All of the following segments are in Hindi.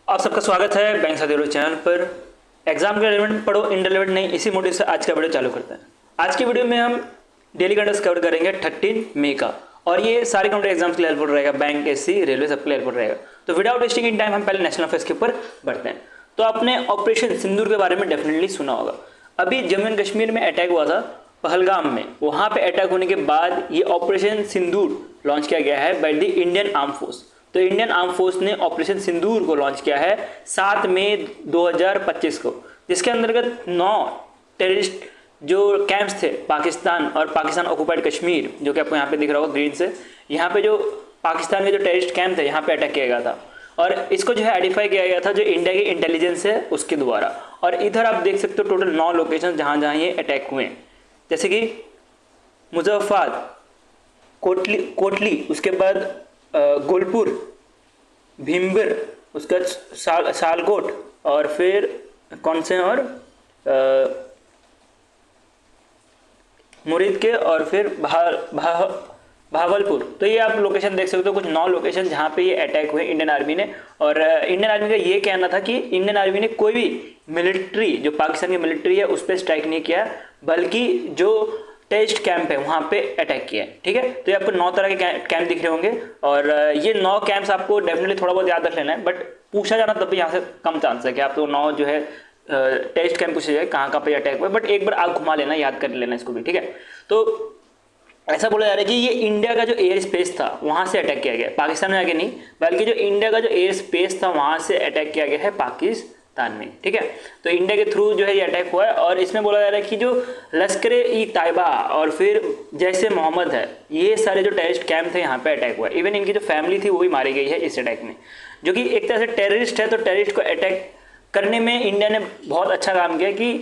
आप सबका स्वागत है बैंक साथी चैनल पर। एग्जाम के रिलेवेंट पढ़ो, इनरिलेवेंट नहीं, इसी मोटिव से आज का वीडियो चालू करते हैं। आज की वीडियो में हम डेली करंट कवर करेंगे 13 मई का, और ये सारे कॉम्पिटेटिव एग्जाम्स के लिए हेल्पफुल रहेगा। बैंक, एससी, रेलवे सबके लिए हेल्पफुल रहेगा। तो विदाउट वेस्टिंग इन टाइम हम पहले नेशनल अफेयर्स के ऊपर बढ़ते हैं। तो आपने ऑपरेशन सिंदूर के बारे में डेफिनेटली सुना होगा। अभी जम्मू एंड कश्मीर में अटैक हुआ था पहलगाम में। वहां पे अटैक होने के बाद ये ऑपरेशन सिंदूर लॉन्च किया गया है by the Indian arm force. तो इंडियन आर्म फोर्स ने ऑपरेशन सिंदूर को लॉन्च किया है 7 मई 2025 को, जिसके अंतर्गत 9 टेररिस्ट जो कैंप्स थे पाकिस्तान और पाकिस्तान ऑक्युपाइड कश्मीर, जो कि आपको यहाँ पे दिख रहा होगा ग्रीन से, यहाँ पे जो पाकिस्तान के जो टेररिस्ट कैंप थे यहाँ पे अटैक किया गया था। और इसको जो है आइडेंटिफाई किया गया था जो इंडिया की इंटेलिजेंस है उसके द्वारा। और इधर आप देख सकते हो टोटल 9 लोकेशन जहाँ जहाँ ये अटैक हुए हैं, जैसे कि मुजफ्फराबाद, कोटली, उसके बाद गोलपुर, भीमबर, उसका सालकोट, और फिर कौन से और मुरीद के, और फिर भावलपुर। तो ये आप लोकेशन देख सकते हो, कुछ 9 लोकेशन जहाँ पे ये अटैक हुए इंडियन आर्मी ने। और इंडियन आर्मी का ये कहना था कि इंडियन आर्मी ने कोई भी मिलिट्री, जो पाकिस्तान की मिलिट्री है, उस पर स्ट्राइक नहीं किया, बल्कि जो टेररिस्ट कैंप है वहाँ पे अटैक किया है। ठीक है, तो ये आपको 9 तरह के कैंप दिख रहे होंगे, और ये 9 कैंप्स आपको डेफिनेटली थोड़ा बहुत याद रख लेना है। बट पूछा जाना तब भी यहाँ से कम चांस है कि आपको 9 जो है टेस्ट कैंप पूछा जाए कहाँ पे अटैक हुआ है। बट एक बार आग घुमा लेना, याद कर लेना इसको भी। ठीक है, तो ऐसा बोला जा रहा है कि ये इंडिया का जो एयर स्पेस था वहाँ से अटैक किया गया, पाकिस्तान में आगे नहीं, बल्कि जो इंडिया का जो एयर स्पेस था वहाँ से अटैक किया गया है पाकिस्तान में। ठीक है, तो इंडिया के थ्रू जो है ये अटैक हुआ है। और इसमें बोला जा रहा है कि जो लश्कर-ए-तैयबा और फिर जैसे मोहम्मद है, ये सारे जो टेररिस्ट कैंप थे यहाँ पे अटैक हुआ है। इवन इनकी जो फैमिली थी वो भी मारी गई है इस अटैक में, जो कि एक तरह से टेररिस्ट है। तो टेररिस्ट को अटैक करने में इंडिया ने बहुत अच्छा काम किया कि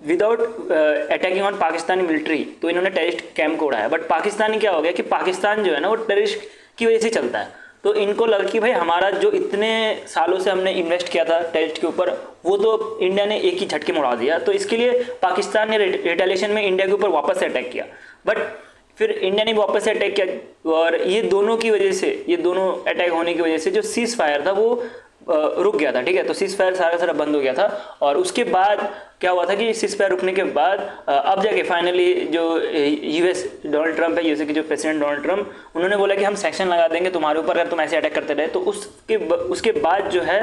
without attacking on Pakistani military, तो इन्होंने टेररिस्ट कैंप को उड़ाया। बट पाकिस्तान क्या हो गया कि पाकिस्तान जो है ना वो टेररिस्ट की वजह से चलता है। तो इनको लगा कि भाई हमारा जो इतने सालों से हमने इन्वेस्ट किया था टेररिस्ट के ऊपर, वो तो इंडिया ने एक ही झटके में उड़ा दिया। तो इसके लिए पाकिस्तान ने रिटेलिएशन में इंडिया के ऊपर वापस से अटैक किया। बट फिर इंडिया ने वापस से अटैक किया, और ये दोनों की वजह से, ये दोनों अटैक होने की वजह से जो सीज फायर था वो रुक गया था। ठीक है, तो सीज फायर सारा बंद हो गया था। और उसके बाद क्या हुआ था कि सीज फायर रुकने के बाद अब जाके फाइनली जो यूएस डोनाल्ड ट्रंप है, यूएस के जो प्रेसिडेंट डोनाल्ड ट्रंप, उन्होंने बोला कि हम सैक्शन लगा देंगे तुम्हारे ऊपर अगर तुम ऐसे अटैक करते रहे। तो उसके बाद जो है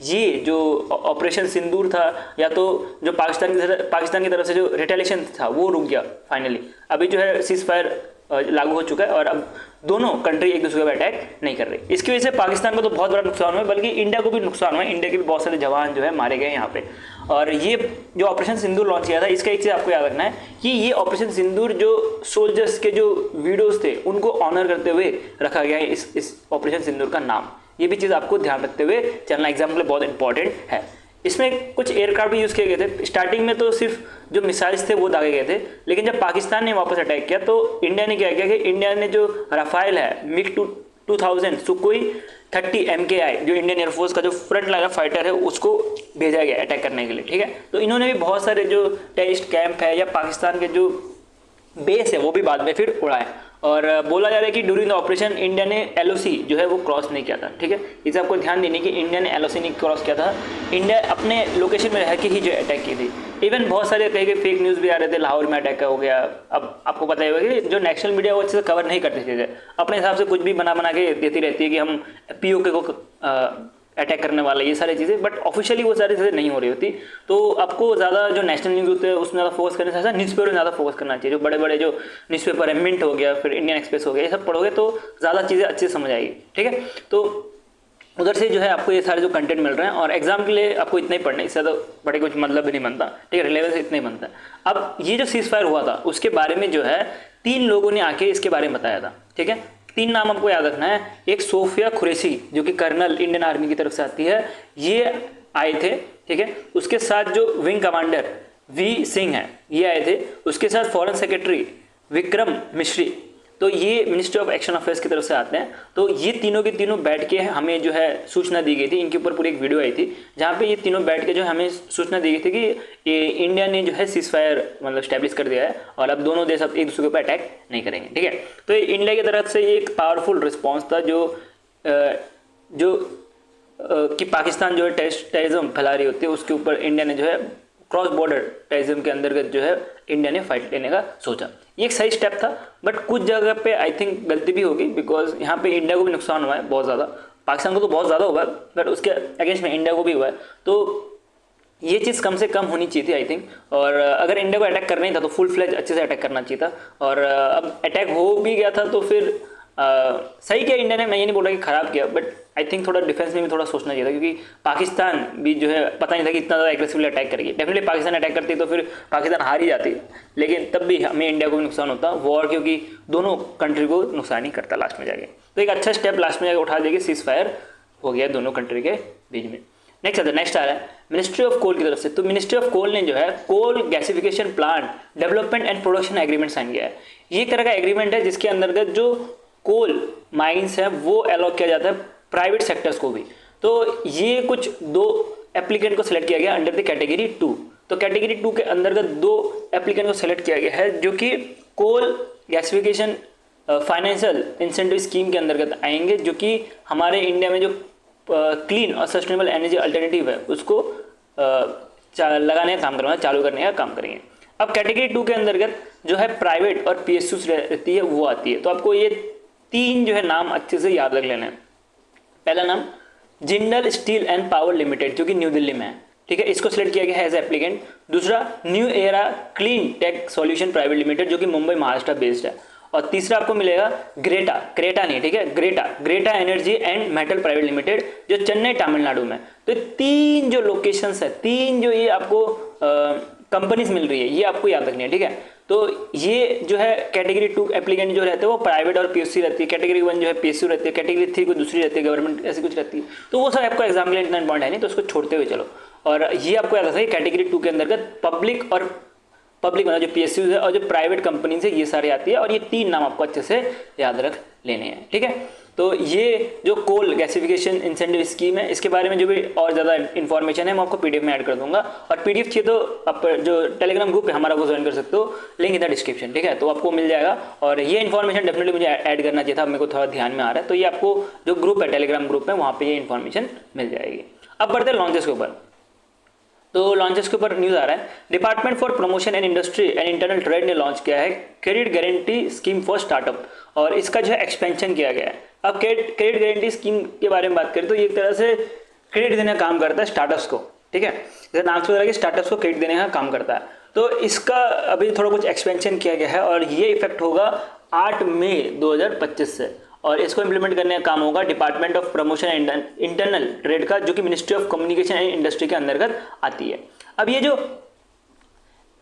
ये जो ऑपरेशन सिंदूर था, या तो जो पाकिस्तान की तरफ से जो रिटेलिएशन था वो रुक गया फाइनली। अभी जो है सीज फायर लागू हो चुका है, और अब दोनों कंट्री एक दूसरे पर अटैक नहीं कर रही। इसकी वजह से पाकिस्तान को तो बहुत बड़ा नुकसान हुआ है, बल्कि इंडिया को भी नुकसान हुआ है। इंडिया के भी बहुत सारे जवान जो है मारे गए यहाँ पे। और ये जो ऑपरेशन सिंदूर लॉन्च किया था, इसका एक चीज़ आपको याद रखना है कि ये ऑपरेशन सिंदूर जो सोल्जर्स के जो वीडियोस थे उनको ऑनर करते हुए रखा गया है इस ऑपरेशन सिंदूर का नाम। ये भी चीज़ आपको ध्यान रखते हुए चलना एग्जाम के लिए बहुत इंपॉर्टेंट है। इसमें कुछ एयरक्राफ्ट भी यूज़ किए गए थे। स्टार्टिंग में तो सिर्फ जो मिसाइल्स थे वो दागे गए थे, लेकिन जब पाकिस्तान ने वापस अटैक किया तो इंडिया ने क्या किया कि इंडिया ने जो राफेल है, मिग 2000 सुकोई 30 MKI, जो इंडियन एयरफोर्स का जो फ्रंट लाइन फाइटर है, उसको भेजा गया अटैक करने के लिए। ठीक है, तो इन्होंने भी बहुत सारे जो टेररिस्ट कैंप है या पाकिस्तान के जो बेस है वो भी बाद में फिर उड़ाए। और बोला जा रहा है कि ड्यूरिंग द ऑपरेशन इंडिया ने LOC जो है वो क्रॉस नहीं किया था। ठीक है, इसे आपको ध्यान देने की इंडिया ने LOC नहीं क्रॉस किया था। इंडिया अपने लोकेशन में रह के ही जो अटैक की थी। इवन बहुत सारे कहीं के फेक न्यूज़ भी आ रहे थे, लाहौर में अटैक हो गया। अब आपको पता ही होगा कि जो नेशनल मीडिया वो अच्छे से कवर नहीं करती थी, अपने हिसाब से कुछ भी बना के देती रहती है कि हम POK को अटैक करने वाला, ये सारी चीज़ें। बट ऑफिशियली वो सारी चीज़ें नहीं हो रही होती। तो आपको ज़्यादा जो नेशनल न्यूज़ होते हैं उसमें ज़्यादा फोकस करने से न्यूज़पेपर में ज़्यादा फोकस करना चाहिए। जो बड़े बड़े जो न्यूज़पेपर है, मिंट हो गया, फिर इंडियन एक्सप्रेस हो गया, ये सब पढ़ोगे तो ज़्यादा चीज़ें अच्छे से समझ आएगी। ठीक है, तो उधर से जो है आपको ये सारे जो कंटेंट मिल रहे हैं, और एग्जाम के लिए आपको इतना ही पढ़ना है, इससे तो बड़े कुछ मतलब भी नहीं बनता। ठीक है, रिलेवेंस इतना ही बनता है। अब ये जो सीज फायर हुआ था उसके बारे में जो है 3 लोगों ने आके इसके बारे में बताया था। ठीक है, 3 नाम आपको याद रखना है। एक सोफिया कुरैशी, जो कि कर्नल इंडियन आर्मी की तरफ से आती है, ये आए थे। ठीक है, उसके साथ जो विंग कमांडर V सिंह है, ये आए थे। उसके साथ फॉरेन सेक्रेटरी विक्रम मिश्री, तो ये मिनिस्ट्री ऑफ एक्शन अफेयर्स की तरफ से आते हैं। तो ये तीनों के तीनों बैठ के हमें जो है सूचना दी गई थी। इनके ऊपर पूरी एक वीडियो आई थी जहाँ पे ये तीनों बैठ के जो हमें सूचना दी गई थी कि इंडिया ने जो है सीज फायर मतलब स्टैब्लिश कर दिया है, और अब दोनों देश अब एक दूसरे के ऊपर अटैक नहीं करेंगे। ठीक है, तो इंडिया की तरफ से ये एक पावरफुल रिस्पॉन्स था जो कि पाकिस्तान जो है टेररिज्म फैला रही होती है, उसके ऊपर इंडिया ने जो है क्रॉस बॉर्डर टेररिज्म के अंतर्गत जो है इंडिया ने फाइट लेने का सोचा। ये एक सही स्टेप था, बट कुछ जगह पे आई थिंक गलती भी होगी, बिकॉज यहाँ पे इंडिया को भी नुकसान हुआ है बहुत ज़्यादा। पाकिस्तान को तो बहुत ज़्यादा हुआ है, बट उसके अगेंस्ट में इंडिया को भी हुआ है। तो ये चीज़ कम से कम होनी चाहिए थी आई थिंक। और अगर इंडिया को अटैक करना ही था तो फुल फ्लेज अच्छे से अटैक करना चाहिए था। और अब अटैक हो भी गया था तो फिर सही किया इंडिया ने, मैं ये नहीं बोल रहा कि ख़राब किया, बट आई थिंक थोड़ा डिफेंस में भी थोड़ा सोचना चाहिए था, क्योंकि पाकिस्तान भी जो है पता नहीं था कि इतना ज़्यादा एग्रेसिवली अटैक करेगी। डेफिनेटली पाकिस्तान अटैक करती तो फिर पाकिस्तान हार ही जाती, लेकिन तब भी हमें इंडिया को भी नुकसान होता वॉर, क्योंकि दोनों कंट्री को नुकसान ही करता लास्ट में जाके। तो एक अच्छा स्टेप लास्ट में जाकर उठा देगी, सीज फायर हो गया दोनों कंट्री के बीच में। नेक्स्ट आ रहा है मिनिस्ट्री ऑफ कोल की तरफ से। तो मिनिस्ट्री ऑफ कोल ने जो है coal gasification plant development and production agreement sign किया है। ये तरह का एग्रीमेंट है जिसके अंतर्गत जो कोल माइंस है वो अलॉट किया जाता है प्राइवेट सेक्टर्स को भी। तो ये कुछ 2 एप्लीकेंट को सिलेक्ट किया गया अंडर द कैटेगरी 2। तो कैटेगरी 2 के अंतर्गत 2 एप्लीकेंट को सिलेक्ट किया गया है जो कि coal gasification financial incentive scheme के अंतर्गत आएंगे, जो कि हमारे इंडिया में जो क्लीन और सस्टेनेबल एनर्जी अल्टरनेटिव है उसको लगाने का काम करना, चालू करने का काम करेंगे। अब कैटेगरी 2 के अंतर्गत जो है प्राइवेट और PSUs रहती है वो आती है। तो आपको ये 3 जो है नाम अच्छे से याद रख लेना है। पहला नाम Jindal steel and power limited जो कि न्यू दिल्ली में है, ठीक है, इसको सिलेक्ट किया गया है एज एप्लीकेंट। दूसरा new era clean tech solution private limited जो कि मुंबई महाराष्ट्र बेस्ड है। और तीसरा आपको मिलेगा क्रेटा नहीं, ठीक है, Greta energy and metal private limited जो चेन्नई तमिलनाडु में। तो 3 जो लोकेशंस है, 3 जो ये आपको कंपनीज मिल रही है, ये आपको याद रखनी है, ठीक है। तो ये जो है कैटेगरी 2 एप्लीकेंट जो रहते हैं वो प्राइवेट और PSU रहती है, कैटेगरी 1 जो है PSU रहती है, कैटेगरी 3 कोई दूसरी रहती है, गवर्नमेंट ऐसी कुछ रहती है। तो वो सब आपको एग्जाम के लिए इतना इंपॉर्टेंट है नहीं, तो उसको छोड़ते हुए चलो। और ये आपको याद रखना है कैटेगरी 2 के अंतर्गत पब्लिक मतलब जो PSU है और जो प्राइवेट कंपनी से ये सारी आती है। और ये 3 नाम आपको अच्छे से याद रख लेने हैं, ठीक है। तो ये जो कोल गैसिफिकेशन इंसेंटिव स्कीम है, इसके बारे में जो भी और ज़्यादा इन्फॉर्मेशन है मैं आपको PDF में ऐड कर दूंगा। और PDF चाहिए तो आप जो टेलीग्राम ग्रुप है हमारा वो ज्वाइन कर सकते हो, लिंक इन द डिस्क्रिप्शन, ठीक है, तो आपको मिल जाएगा। और ये इन्फॉर्मेशन डेफिनेटली मुझे ऐड करना चाहिए था, मेरे को थोड़ा ध्यान में आ रहा है। तो ये आपको जो ग्रुप है टेलीग्राम ग्रुप में, वहाँ पर ये इन्फॉर्मेशन मिल जाएगी। अब बढ़ते हैं लॉन्चेस के ऊपर। तो लॉन्चेस के ऊपर न्यूज़ आ रहा है, department for promotion and industry and internal trade ने लॉन्च किया है credit guarantee scheme for startup, और इसका जो है एक्सपेंशन किया गया है। अब क्रेडिट गारंटी स्कीम के बारे में बात करें तो ये एक तरह से क्रेडिट देने का काम करता है स्टार्टअप्स को, ठीक है, जैसे नाम से कि स्टार्टअप्स को क्रेडिट देने का काम करता है। तो इसका अभी थोड़ा कुछ एक्सपेंशन किया गया है और ये इफेक्ट होगा 8 मई 2025 से। और इसको इम्प्लीमेंट करने का काम होगा department of promotion and internal trade का, जो कि ministry of communication and industry के अंतर्गत आती है। अब ये जो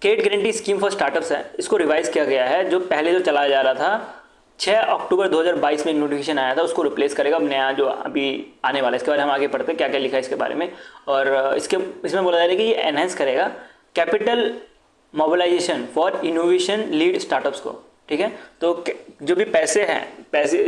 credit guarantee scheme for startups है, इसको रिवाइज किया गया है। जो पहले जो चलाया जा रहा था 6 अक्टूबर 2022 में एक नोटिफिकेशन आया था, उसको रिप्लेस करेगा अब नया जो अभी आने वाला है। इसके बारे में हम आगे पढ़ते हैं क्या क्या लिखा है इसके बारे में। और इसमें बोला जा रहा है कि ये एनहेंस करेगा capital mobilisation for innovation lead startups को, ठीक है। तो जो भी पैसे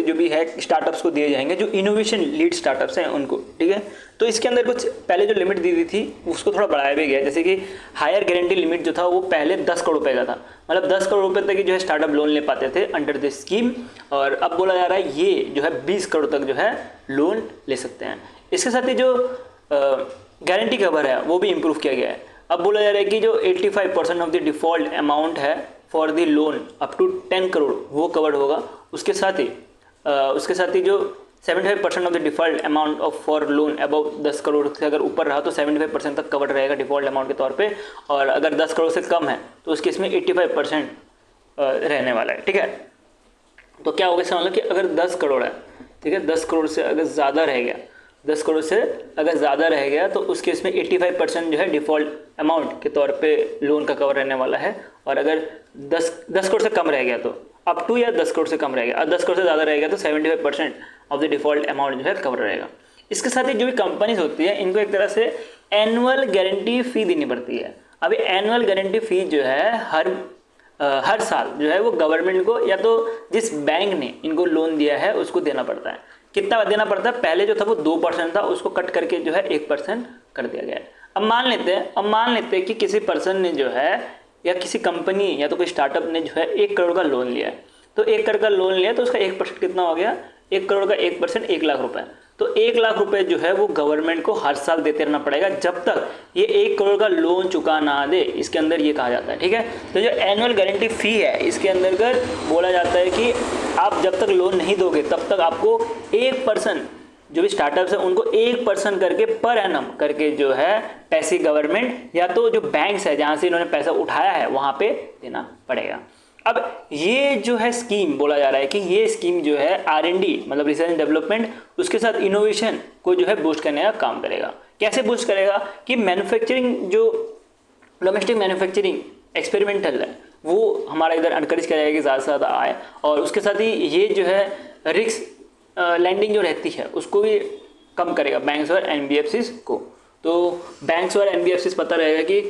जो भी है स्टार्टअप्स को दिए जाएंगे जो इनोवेशन लीड स्टार्टअप्स हैं उनको, ठीक है। तो इसके अंदर कुछ पहले जो लिमिट दी थी उसको थोड़ा बढ़ाया भी गया, जैसे कि हायर गारंटी लिमिट जो था वो पहले 10 करोड़ रुपए का था, मतलब 10 करोड़ रुपए तक जो है स्टार्टअप लोन ले पाते थे अंडर दिस स्कीम। और अब बोला जा रहा है ये जो है 20 करोड़ तक जो है लोन ले सकते हैं। इसके साथ ही जो गारंटी कवर है वो भी इम्प्रूव किया गया है। अब बोला जा रहा है कि जो 85% ऑफ द डिफॉल्ट अमाउंट है for the loan up to 10 crore वो कवर्ड होगा। उसके साथ ही जो 75% of the default amount of for loan above 10 crore से अगर ऊपर रहा तो 75% तक कवर्ड रहेगा डिफॉल्ट अमाउंट के तौर पे। और अगर 10 करोड़ से कम है तो उस केस में 85% रहने वाला है, ठीक है। तो क्या होगा इसका मतलब कि अगर 10 करोड़ है, ठीक है, 10 करोड़ से अगर ज़्यादा रह गया, 10 करोड़ से अगर ज़्यादा रह गया तो उस केस में 85% जो है डिफ़ॉल्ट अमाउंट के तौर पे लोन का कवर रहने वाला है। और अगर 10 करोड़ से कम रह गया तो अप टू या 10 करोड़ से कम रहेगा, और 10 करोड़ से ज़्यादा रहेगा तो 75% ऑफ द डिफ़ॉल्ट अमाउंट जो है कवर रहेगा। इसके साथ ही जो भी कंपनीज होती है इनको एक तरह से एनुअल गारंटी फ़ी देनी पड़ती है। अभी एनुअल गारंटी फ़ी जो है हर साल जो है वो गवर्नमेंट को या तो जिस बैंक ने इनको लोन दिया है उसको देना पड़ता है। कितना देना पड़ता है, पहले जो था वो 2% था, उसको कट करके जो है 1% कर दिया गया है। अब मान लेते हैं कि किसी पर्सन ने जो है या किसी कंपनी या तो कोई स्टार्टअप ने जो है 1 करोड़ का लोन लिया है। तो 1 करोड़ का लोन लिया तो उसका 1% कितना हो गया, 1 करोड़ का 1% 1 लाख रुपए। तो 1 लाख रुपए जो है वो गवर्नमेंट को हर साल देते रहना पड़ेगा जब तक ये 1 करोड़ का लोन चुका ना दे, इसके अंदर ये कहा जाता है। ठीक है, तो जो एनुअल गारंटी फी है इसके अंतर्गत बोला जाता है कि आप जब तक लोन नहीं दोगे तब तक आपको 1% जो भी स्टार्टअप्स है उनको 1% करके पर एनम करके जो है पैसे गवर्नमेंट या तो जो बैंक्स है जहां से इन्होंने पैसा उठाया है वहां पे देना पड़ेगा। अब ये जो है स्कीम बोला जा रहा है कि ये स्कीम जो है R&D मतलब रिसर्च एंड डेवलपमेंट उसके साथ इनोवेशन को जो है बूस्ट करने का काम करेगा। कैसे बूस्ट करेगा कि मैन्युफैक्चरिंग जो डोमेस्टिक मैन्युफैक्चरिंग एक्सपेरिमेंटल है वो हमारा इधर एनकरेज किया जाएगा कि ज़्यादा से ज़्यादा आए, और उसके साथ ही ये जो है रिस्क लैंडिंग जो रहती है उसको भी कम करेगा बैंक्स और NBFCs को। तो बैंक्स और NBFCs पता रहेगा कि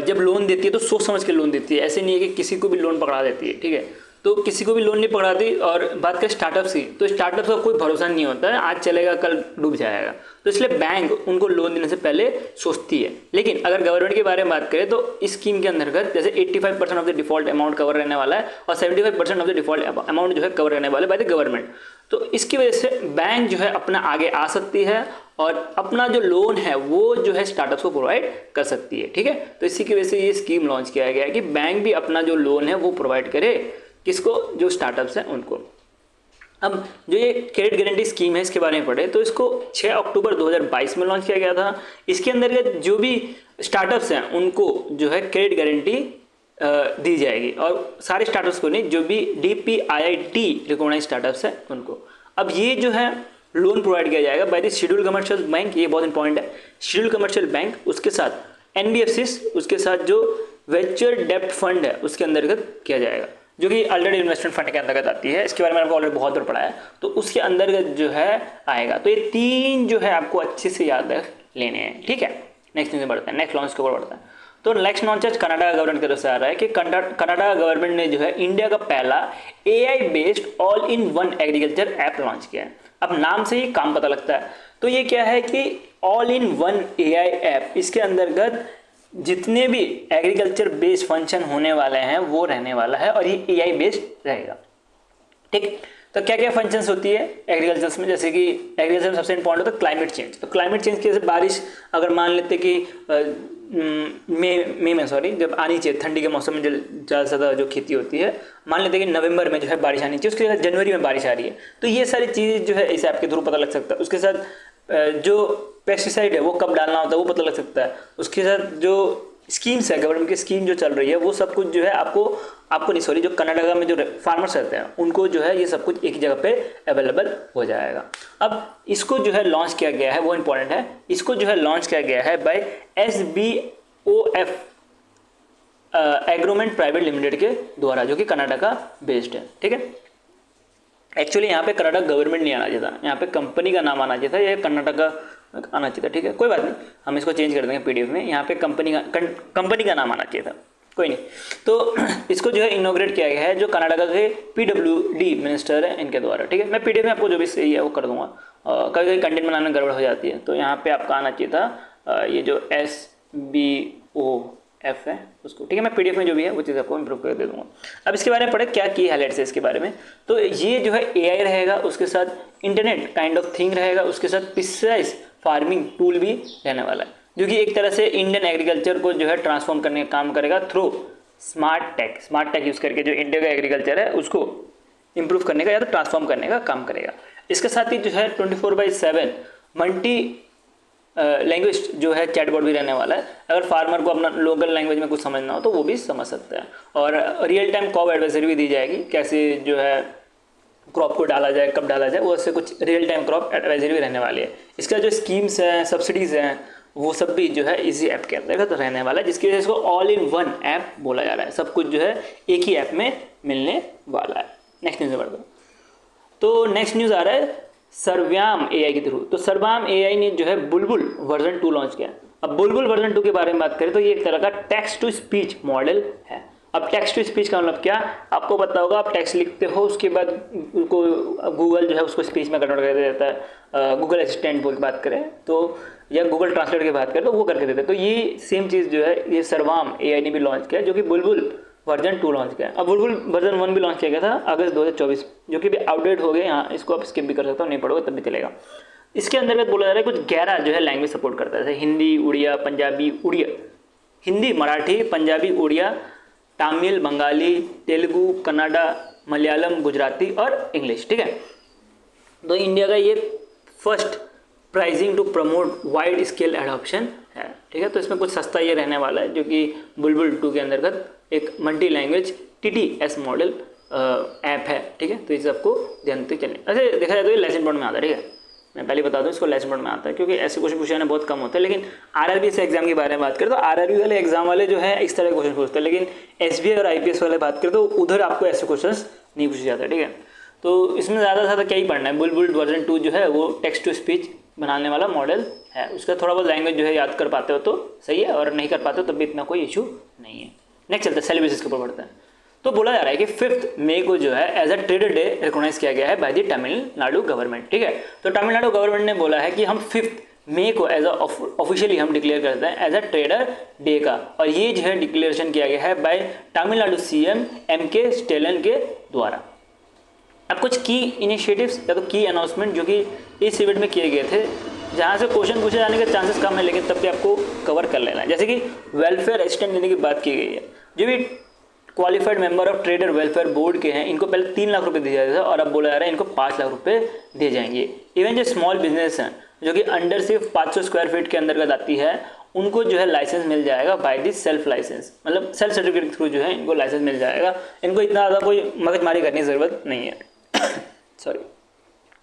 जब लोन देती है तो सोच समझ के लोन देती है, ऐसे नहीं है कि किसी को भी लोन पकड़ा देती है। ठीक है, तो किसी को भी लोन नहीं पकड़ाती। और बात करें स्टार्टअप्स की, तो स्टार्टअप्स का कोई भरोसा नहीं होता है, आज चलेगा कल डूब जाएगा, तो इसलिए बैंक उनको लोन देने से पहले सोचती है। लेकिन अगर गवर्नमेंट के बारे में बात करें तो इस स्कीम के अंतर्गत जैसे 85% of the default amount cover रहने वाला है और 75% ऑफ द डिफॉल्ट अमाउंट जो है कवर रहने वाला है बाय द गवर्नमेंट। तो इसकी वजह से बैंक जो है अपना आगे आ सकती है और अपना जो लोन है वो जो है स्टार्टअप्स को प्रोवाइड कर सकती है। ठीक है, तो इसी की वजह से ये स्कीम लॉन्च किया गया है कि बैंक भी अपना जो लोन है वो प्रोवाइड करे किसको, जो स्टार्टअप्स हैं उनको। अब जो ये क्रेडिट गारंटी स्कीम है इसके बारे में पढ़े तो इसको 6 अक्टूबर 2022 में लॉन्च किया गया था। इसके अंतर्गत जो भी स्टार्टअप्स हैं उनको जो है क्रेडिट गारंटी दी जाएगी, और सारे स्टार्टअप्स को नहीं, जो भी DPIIT रिकॉग्नाइज स्टार्टअप्स हैं उनको। अब ये जो है लोन प्रोवाइड किया जाएगा by the scheduled commercial bank, ये बहुत इंपॉर्टेंट है, शेड्यूल्ड कमर्शियल बैंक, उसके साथ NBFCs, उसके साथ जो वेंचर डेब्ट फंड है उसके अंतर्गत किया जाएगा, जो कि अल्टरनेटिव इन्वेस्टमेंट फंड के अंतर्गत आती है। इसके बारे में आपको ऑलरेडी बहुत बार पढ़ा है, तो उसके अंतर्गत जो है आएगा। तो ये 3 जो है आपको अच्छे से याद रख लेने हैं। ठीक है, नेक्स्ट न्यूज़ में बढ़ते हैं, नेक्स्ट लॉन्च के ऊपर बढ़ते हैं। तो नेक्स्ट लॉन्च आज कनाडा गवर्नमेंट की तरफ से आ रहा है कि कनाडा गवर्नमेंट ने जो है इंडिया का पहला AI based all in one agriculture app launch किया है। अब नाम से ही काम पता लगता है, तो ये क्या है कि all in one AI app, इसके अंतर्गत जितने भी एग्रीकल्चर बेस्ड फंक्शन होने वाले हैं वो रहने वाला है और ये AI बेस्ड रहेगा। ठीक, तो क्या क्या फंक्शंस होती है एग्रीकल्चर में, जैसे कि एग्रीकल्चर में सबसे इंपॉर्टेंट होता है क्लाइमेट चेंज। तो क्लाइमेट चेंज की जैसे बारिश अगर मान लेते कि मई में जब आनी चाहिए, ठंडी के मौसम में जो ज़्यादा से ज़्यादा जो खेती होती है, मान लेते हैं कि नवंबर में जो है बारिश आनी चाहिए, उसके साथ जनवरी में बारिश आ रही है, तो ये सारी चीज़ जो है इस ऐप के थ्रू पता लग सकता है। उसके साथ जो पेस्टिसाइड है वो कब डालना होता है वो पता लग सकता है। उसके साथ जो स्कीम्स है, गवर्नमेंट की स्कीम जो चल रही है वो सब कुछ जो है आपको नहीं, सॉरी, जो कनाडा में जो फार्मर्स रहते हैं उनको जो है ये सब कुछ एक जगह पे अवेलेबल हो जाएगा। अब इसको जो है लॉन्च किया गया है, वो इंपॉर्टेंट है, इसको जो है लॉन्च किया गया है बाय SBOF एग्रोमेंट प्राइवेट लिमिटेड के द्वारा, जो कि कनाडा का बेस्ड है। ठीक है, एक्चुअली यहाँ पे कनाडा गवर्नमेंट नहीं आना चाहिए था, यहाँ पे कंपनी का नाम आना चाहिए था, ये कर्नाटक का आना चाहिए था। ठीक है, कोई बात नहीं, हम इसको चेंज कर देंगे PDF में, यहाँ पे कंपनी का नाम आना चाहिए था, कोई नहीं। तो इसको जो है इनॉग्रेट किया गया है जो कनाडा के PWD मिनिस्टर है इनके द्वारा। ठीक है, मैं PDF में आपको जो भी सही है वो कर दूंगा, कभी कभी कंटेंट बनाने में गड़बड़ हो जाती है, तो यहाँ पे आपका आना चाहिए था ये जो SBOF है उसको। ठीक है, मैं PDF में जो भी है वो चीज़ आपको इम्प्रूव कर दे दूँगा। अब इसके बारे में पढ़े क्या की हाईलाइट्स है इसके बारे में। तो ये जो है AI रहेगा, उसके साथ इंटरनेट काइंड ऑफ थिंग रहेगा, उसके साथ प्रिसाइज फार्मिंग टूल भी रहने वाला है, जो कि एक तरह से इंडियन एग्रीकल्चर को जो है ट्रांसफॉर्म करने का काम करेगा थ्रू स्मार्ट टेक यूज़ करके। जो इंडिया का एग्रीकल्चर है उसको इंप्रूव करने का या तो ट्रांसफॉर्म करने का काम करेगा। इसके साथ ही जो है 24/7 मल्टी लैंग्वेज जो है चैटबॉट भी रहने वाला है। अगर फार्मर को अपना लोकल लैंग्वेज में कुछ समझना हो तो वो भी समझ सकता है, और रियल टाइम क्रॉप एडवाइजरी भी दी जाएगी, कैसे जो है क्रॉप को डाला जाए, कब डाला जाए, वो उससे कुछ रियल टाइम क्रॉप एडवाइजरी भी रहने वाली है। इसका जो स्कीम्स हैं, सब्सिडीज़ हैं, वो सब भी जो है इसी ऐप के अंतर्गत रहने वाला है, जिसकी वजह से इसको ऑल इन वन ऐप बोला जा रहा है। सब कुछ जो है एक ही ऐप में मिलने वाला है। नेक्स्ट न्यूज़ में बढ़ते हैं। तो नेक्स्ट न्यूज़ आ रहा है सर्व्याम AI के थ्रू। तो सर्व्याम AI ने जो है बुलबुल वर्जन 2 लॉन्च किया। अब बुलबुल वर्जन 2 के बारे में बात करें तो ये एक तरह का टेक्स्ट टू स्पीच मॉडल है। अब टेक्स्ट टू स्पीच का मतलब क्या, आपको पता होगा, आप टेक्स्ट लिखते हो, उसके बाद उसको गूगल जो है उसको स्पीच में कन्वर्ट कर देता है। गूगल असिस्टेंट बोल बात करें तो, या गूगल ट्रांसलेट की बात करें तो वो करके देते हैं। तो ये सेम चीज़ जो है ये सर्व्याम AI ने भी लॉन्च किया, जो कि बुलबुल वर्जन 2 लॉन्च किया। अब बुलबुल वर्जन 1 भी लॉन्च किया गया था अगस्त 2024, जो कि भी आउटडेट हो गए। यहाँ इसको आप स्किप भी कर सकते हो, नहीं पढ़ोगे तब भी चलेगा। इसके अंतर्गत बोला जा रहा है कुछ 11 जो है लैंग्वेज सपोर्ट करता है, जैसे हिंदी, उड़िया, पंजाबी, उड़िया, हिंदी, मराठी, पंजाबी, उड़िया, तमिल, बंगाली, तेलुगु, कन्नड़ा, मलयालम, गुजराती और इंग्लिश। ठीक है, तो इंडिया का ये first pricing to promote wide scale adoption है। ठीक है, तो इसमें कुछ सस्ता ये रहने वाला है, जो कि बुलबुल 2 के अंतर्गत एक multi language TTS model app है। ठीक है, तो इसे आपको ध्यान से चलने, ऐसे देखा जाए तो ये लेसन बोर्ड में आता है। ठीक है, मैं पहले बता दूं इसको लेसन बोर्ड में आता है, क्योंकि ऐसे क्वेश्चन पूछे बहुत कम होते हैं। लेकिन RRB से एग्जाम के बारे में बात करें तो RRB वाले एग्जाम वाले जो है इस तरह के क्वेश्चन पूछते हैं, लेकिन SBI और IPS वाले बात करें तो उधर आपको ऐसे क्वेश्चन नहीं पूछे जाते। ठीक है, तो इसमें ज़्यादा से ज़्यादा क्या ही पढ़ना है, बुलबुल वर्जन 2 जो है वो टेक्स्ट टू स्पीच बनाने वाला मॉडल है। उसका थोड़ा बहुत लैंग्वेज जो है याद कर पाते हो तो सही है, और नहीं कर पाते हो तब भी इतना कोई इशू नहीं है। नेक्स्ट चलते हैं, सेलिब्रेशन के ऊपर बढ़ता है। तो बोला जा रहा है कि 5 मई को जो है as a trader day recognise किया गया है बाय द तमिलनाडु गवर्नमेंट। ठीक है, तो तमिलनाडु गवर्नमेंट ने बोला है कि हम 5 मई को एज ऑफिशियली हम डिक्लेयर करते हैं एज अ ट्रेडर डे का, और ये जो है डिक्लेरेशन किया गया है by Tamil Nadu CM MK Stalin के द्वारा। अब कुछ की इनिशिएटिव्स या तो की अनाउंसमेंट जो कि इस इवेंट में किए गए थे, जहाँ से क्वेश्चन पूछे जाने के चांसेस कम है, लेकिन तब भी आपको कवर कर लेना है। जैसे कि वेलफेयर असिस्टेंट देने की बात की गई है, जो भी qualified member of trader welfare board के हैं इनको पहले 3 लाख रुपए दिए जाते थे, और अब बोला जा रहा है इनको 5 लाख रुपए दिए जाएंगे। इवन जो स्मॉल बिजनेस हैं जो कि अंडर सिर्फ 500 स्क्वायर फीट के अंतर्गत आती है, उनको जो है लाइसेंस मिल जाएगा बाय दिस सेल्फ लाइसेंस, मतलब सेल्फ सर्टिफिकेट के थ्रू जो है इनको लाइसेंस मिल जाएगा। इनको इतना ज़्यादा कोई मगजमारी करने की ज़रूरत नहीं है। सॉरी,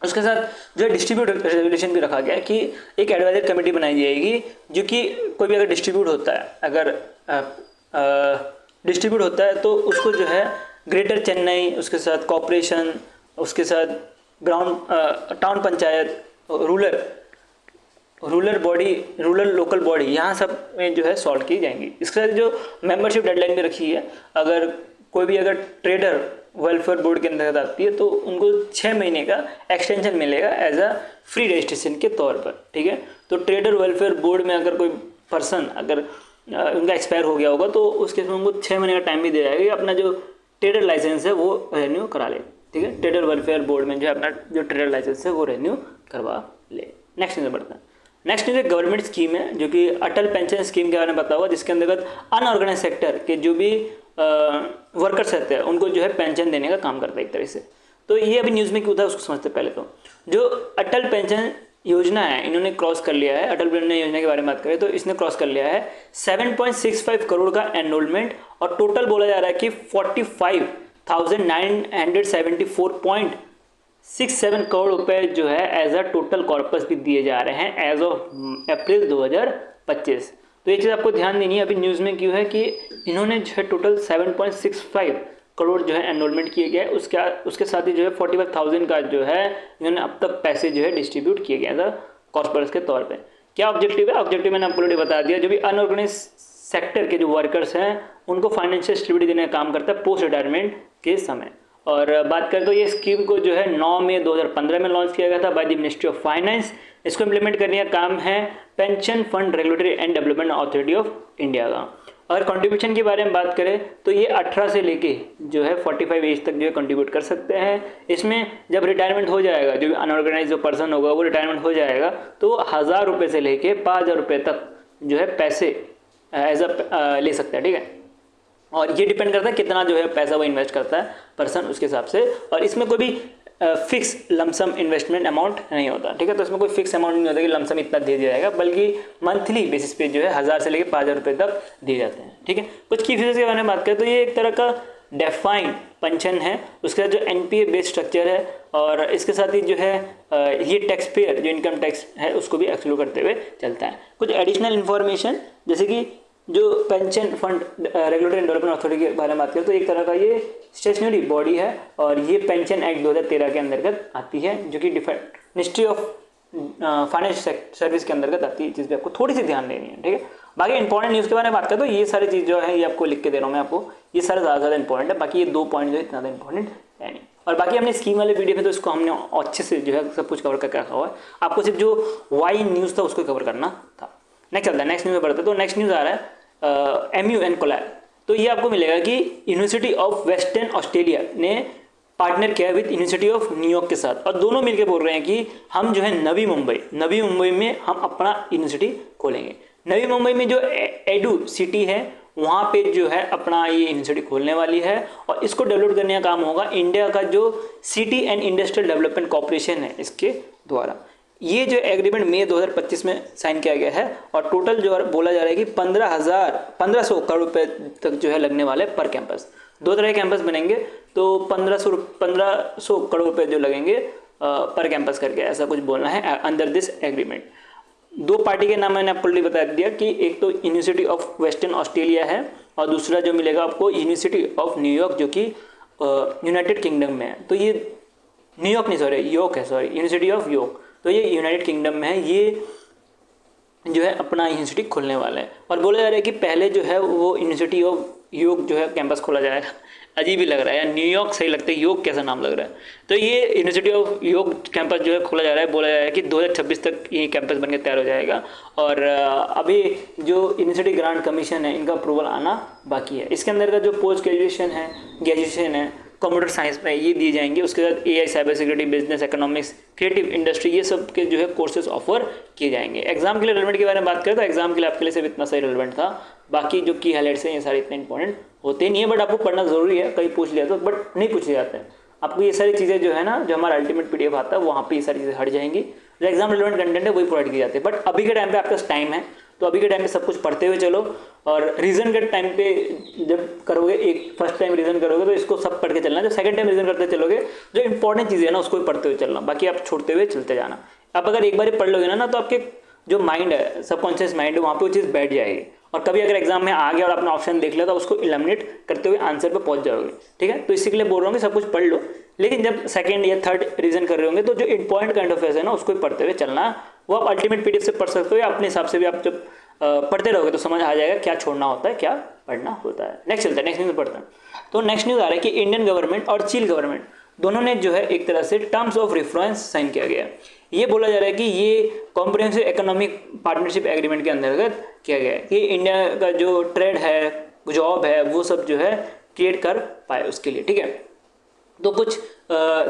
उसके साथ जो है डिस्ट्रीब्यूट रेगुलेशन भी रखा गया है कि एक एडवाइजर कमेटी बनाई जाएगी, जो कि कोई भी अगर डिस्ट्रीब्यूट होता है, अगर डिस्ट्रीब्यूट होता है तो उसको जो है ग्रेटर चेन्नई, उसके साथ कॉरपोरेशन, उसके साथ ground town panchayat, rural body, rural local body, यहाँ सब में जो है सॉल्व की जाएंगी। इसके साथ जो मेंबरशिप डेडलाइन भी रखी है, अगर कोई भी अगर ट्रेडर वेलफेयर बोर्ड के अंतर्गत आती है तो उनको 6 महीने का एक्सटेंशन मिलेगा एज अ फ्री रजिस्ट्रेशन के तौर पर। ठीक है, तो ट्रेडर वेलफेयर बोर्ड में अगर कोई पर्सन अगर उनका एक्सपायर हो गया होगा तो उसके में उनको 6 महीने का टाइम भी दे जाएगा कि अपना जो ट्रेडर लाइसेंस है वो रिन्यू करा ले। ठीक है, ट्रेडर वेलफेयर बोर्ड में जो है अपना जो ट्रेडर लाइसेंस है वो रिन्यू करवा ले। नेक्स्ट न्यूज़ बढ़ता है। नेक्स्ट न्यूज़ एक गवर्नमेंट स्कीम है जो कि अटल पेंशन स्कीम के बारे में पता होगा, जिसके अंतर्गत अनऑर्गेनाइज सेक्टर के जो भी वर्कर्स रहते हैं उनको जो है पेंशन देने का काम करता है एक तरह से। तो ये अभी न्यूज़ में क्यों था उसको समझते पहले। तो जो अटल पेंशन योजना है इन्होंने क्रॉस कर लिया है, अटल पेंशन योजना के बारे में बात करें तो इसने क्रॉस कर लिया है 7.65 करोड़ का एनरोलमेंट, और टोटल बोला जा रहा है कि 45,974.67 करोड़ रुपए जो है एज अ टोटल कॉर्पस भी दिए जा रहे हैं एज ऑफ अप्रैल 2025। तो ये चीज़ आपको ध्यान देनी है। अभी न्यूज़ में क्यों है कि इन्होंने जो है टोटल 7.65 करोड़ जो है एनरोलमेंट किए गए, उसके साथ ही जो है 45,000 का जो है इन्होंने अब तक पैसे जो है डिस्ट्रीब्यूट किए गए एज अ कॉर्पोरेट्स के तौर पे। क्या ऑब्जेक्टिव है? ऑब्जेक्टिव मैंने आपको ऑलरेडी बता दिया, जो भी अनऑर्गेनाइज सेक्टर के जो वर्कर्स हैं उनको फाइनेंशियल स्टेबिलिटी देने का काम करता है पोस्ट रिटायरमेंट के समय। और बात करें तो ये स्कीम को जो है 9 मई 2015 में लॉन्च किया गया था by the ministry of finance. इसको इम्प्लीमेंट करने का काम है pension fund regulatory and development authority of India का। अगर कंट्रीब्यूशन के बारे में बात करें तो ये 18 से लेके जो है 45 एज तक जो है कंट्रीब्यूट कर सकते हैं। इसमें जब रिटायरमेंट हो जाएगा, जो भी अनऑर्गेनाइज जो पर्सन होगा वो रिटायरमेंट हो जाएगा तो 1000 रुपये से लेके 5000 रुपये तक जो है पैसे एज अ ले सकता है। ठीक है, और ये डिपेंड करता है कितना जो है पैसा वो इन्वेस्ट करता है पर्सन, उसके हिसाब से। और इसमें कोई भी फिक्स लमसम इन्वेस्टमेंट अमाउंट नहीं होता। ठीक है, तो इसमें कोई फिक्स अमाउंट नहीं होता कि लमसम इतना दे दिया जाएगा, बल्कि मंथली बेसिस पे जो है 1000 से लेकर 5000 रुपये तक दिए जाते हैं। ठीक है, कुछ की फीचर्स के बारे में बात करें तो ये एक तरह का डेफाइंड पेंशन है, उसके साथ जो NPA बेस्ड स्ट्रक्चर है, और इसके साथ ही जो है ये टैक्स पेयर जो इनकम टैक्स है उसको भी एक्सक्लूड करते हुए चलता है। कुछ एडिशनल इन्फॉर्मेशन जैसे कि जो pension fund regulatory and development authority के बारे में बात करें तो एक तरह का ये स्टेशनरी बॉडी है, और ये पेंशन एक्ट 2013 के अंतर्गत आती है, जो कि मिनिस्ट्री ऑफ फाइनेंस सर्विस के अंतर्गत आती है। चीज़ पे आपको थोड़ी सी ध्यान देनी है। ठीक है, बाकी इंपॉर्टेंट न्यूज़ के बारे में बात करें तो ये सारी चीज़ जो है ये आपको लिख के दे रहा हूँ मैं आपको, ये सारे ज़्यादा इंपॉर्टेंट है। बाकी ये 2 पॉइंट जो है इतना ज़्यादा इंपॉर्टेंट है नहीं। और बाकी हमने स्कीम वाले वीडियो में तो इसको हमने अच्छे से जो है सब कुछ कवर करके रखा हुआ है, आपको सिर्फ जो वाई न्यूज़ था उसको कवर करना था। नेक्स्ट चलता है, नेक्स्ट न्यूज़ में बढ़ते तो नेक्स्ट न्यूज़ आ रहा है MUN कोलैब। तो ये आपको मिलेगा कि यूनिवर्सिटी ऑफ वेस्टर्न ऑस्ट्रेलिया ने पार्टनर किया है विद यूनिवर्सिटी ऑफ न्यूयॉर्क के साथ, और दोनों मिलकर बोल रहे हैं कि हम जो है नवी मुंबई में हम अपना यूनिवर्सिटी खोलेंगे। नवी मुंबई में जो एडू सिटी है वहाँ पे जो है अपना ये यूनिवर्सिटी खोलने वाली है, और इसको डेवलप करने का काम होगा इंडिया का जो city and industrial development corporation है इसके द्वारा। ये जो एग्रीमेंट मई 2025 में साइन किया गया है, और टोटल जो बोला जा रहा है कि 1500 करोड़ रुपए तक जो है लगने वाले पर कैंपस। 2 तरह के कैंपस बनेंगे, तो 1500 करोड़ रुपए जो लगेंगे पर कैंपस करके, ऐसा कुछ बोलना है अंडर दिस एग्रीमेंट। 2 पार्टी के नाम मैंने आपको ऑलरेडी बता दिया कि एक तो यूनिवर्सिटी ऑफ वेस्टर्न ऑस्ट्रेलिया है, और दूसरा जो मिलेगा आपको यूनिवर्सिटी ऑफ न्यूयॉर्क जो कि यूनाइटेड किंगडम में है। तो ये न्यूयॉर्क नहीं, यॉर्क है, यूनिवर्सिटी ऑफ यॉर्क, तो ये यूनाइटेड किंगडम में है। ये जो है अपना यूनिवर्सिटी खोलने वाला है, और बोला जा रहा है कि पहले जो है वो यूनिवर्सिटी ऑफ यॉर्क जो है कैंपस खोला जाएगा। अजीब ही लग रहा है यार, न्यूयॉर्क सही लगता है, यॉर्क कैसा नाम लग रहा है। तो ये यूनिवर्सिटी ऑफ यॉर्क कैंपस जो है खोला जा रहा है, बोला जा रहा है कि 2026 तक ये कैंपस बनकर तैयार हो जाएगा। और अभी जो यूनिवर्सिटी ग्रांट कमीशन है इनका अप्रूवल आना बाकी है। इसके अंदर का जो पोस्ट ग्रेजुएशन है कंप्यूटर साइंस में ये दिए जाएंगे। उसके बाद AI, cyber security, business, economics, creative industry, ये सब के जो है कोर्सेज ऑफर किए जाएंगे। एग्जाम के लिए रेलेवेंट के बारे में बात करें तो एग्जाम के लिए आपके लिए सिर्फ इतना सही रेलेवेंट था, बाकी जो की हाईलाइट्स हैं ये सारे इतने इंपॉर्टेंट होते नहीं है, बट आपको पढ़ना जरूरी है। कहीं पूछ लिया तो, बट नहीं पूछे जाते हैं आपको ये सारी चीज़ें जो है ना, जो हमारा अल्टीमेट PDF आता है वहाँ पे ये सारी चीज़ें हट जाएंगी। जो एग्जाम रिलेवेंट कंटेंट है वही प्रोवाइड किए जाते हैं। बट अभी के टाइम पे आपके पास टाइम है, तो अभी के टाइम पे सब कुछ पढ़ते हुए चलो, और रीजन के टाइम पे जब करोगे, एक फर्स्ट टाइम रीजन करोगे तो इसको सब पढ़ के चलना, जब सेकंड टाइम रीजन करते चलोगे जो इंपॉर्टेंट चीज़ें है ना उसको भी पढ़ते हुए चलना, बाकी आप छोड़ते हुए चलते जाना। आप अगर एक बार पढ़ लोगे ना तो आपके जो माइंड है, सबकॉन्शियस माइंड है, वहाँ पे वो चीज़ बैठ जाएगी, और कभी अगर एग्जाम में आ गया और आपने ऑप्शन देख लिया तो उसको इलिमिनेट करते हुए आंसर पे पहुंच जाओगे। ठीक है, तो इसी के लिए बोल रहा हूँ कि सब कुछ पढ़ लो, लेकिन जब सेकंड या थर्ड रीजन कर रहे होंगे तो जो इंपॉर्टेंट काइंड ऑफ है ना उसको पढ़ते हुए चलना। वो आप अल्टीमेट PDF से पढ़ सकते हो, या अपने हिसाब से भी आप जब पढ़ते रहोगे तो समझ आ जाएगा क्या छोड़ना होता है, क्या पढ़ना होता है। नेक्स्ट चलता है, नेक्स्ट न्यूज़ पढ़ते हैं। तो नेक्स्ट न्यूज़ आ रहा है कि इंडियन गवर्नमेंट और चीन गवर्नमेंट दोनों ने जो है एक तरह से टर्म्स ऑफ रेफरेंस साइन किया गया। ये बोला जा रहा है कि ये कॉम्प्रिहेंसिव इकोनॉमिक पार्टनरशिप एग्रीमेंट के अंतर्गत किया गया है कि इंडिया का जो ट्रेड है, जॉब है, वो सब जो है क्रिएट कर पाए उसके लिए। ठीक है, तो कुछ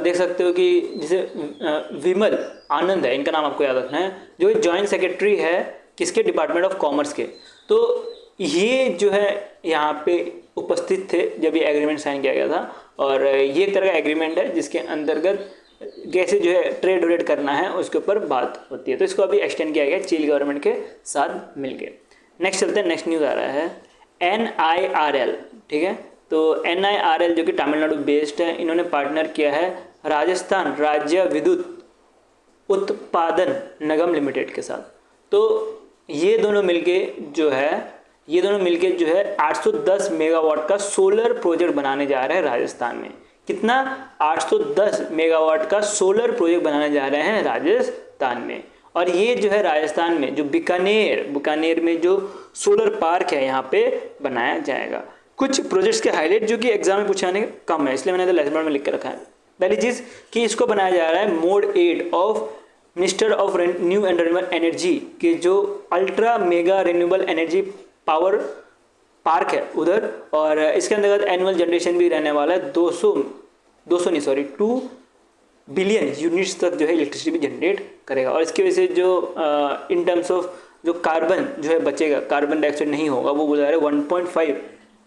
देख सकते हो कि जैसे विमल आनंद है, इनका नाम आपको याद रखना है, जो जॉइंट सेक्रेटरी है किसके, डिपार्टमेंट ऑफ कॉमर्स के। तो ये जो है यहाँ पे उपस्थित थे जब ये एग्रीमेंट साइन किया गया था, और ये एक तरह का एग्रीमेंट है जिसके अंतर्गत कैसे जो है ट्रेड व्रेड करना है उसके ऊपर बात होती है। तो इसको अभी एक्सटेंड किया गया चीन गवर्नमेंट के साथ मिलके। नेक्स्ट चलते हैं, नेक्स्ट न्यूज़ आ रहा है NIRL। ठीक है, तो NIRL जो कि तमिलनाडु बेस्ड है, इन्होंने पार्टनर किया है राजस्थान राज्य विद्युत उत्पादन निगम लिमिटेड के साथ। तो ये दोनों मिलके जो है 810 मेगावाट का सोलर प्रोजेक्ट बनाने जा रहे हैं राजस्थान में। कितना, 810 मेगावाट का सोलर प्रोजेक्ट बनाने जा रहे हैं राजस्थान में। और ये जो है राजस्थान में जो बीकानेर में जो सोलर पार्क है यहाँ पे बनाया जाएगा। कुछ प्रोजेक्ट्स के हाईलाइट जो कि एग्जाम में पूछे जाने कम है, इसलिए मैंने तो लेसन में लिख कर रखा है। पहली चीज़ कि इसको बनाया जा रहा है mode 8 of minister of new and renewable energy के जो ultra mega renewable energy power park है उधर, और इसके अंतर्गत एनुअल जनरेशन भी रहने वाला है 2 बिलियन यूनिट्स तक जो है इलेक्ट्रिसिटी भी जनरेट करेगा। और इसकी वजह से जो इन टर्म्स ऑफ जो कार्बन जो है बचेगा, कार्बन डाइऑक्साइड नहीं होगा, वो बोला जा रहा है 1.5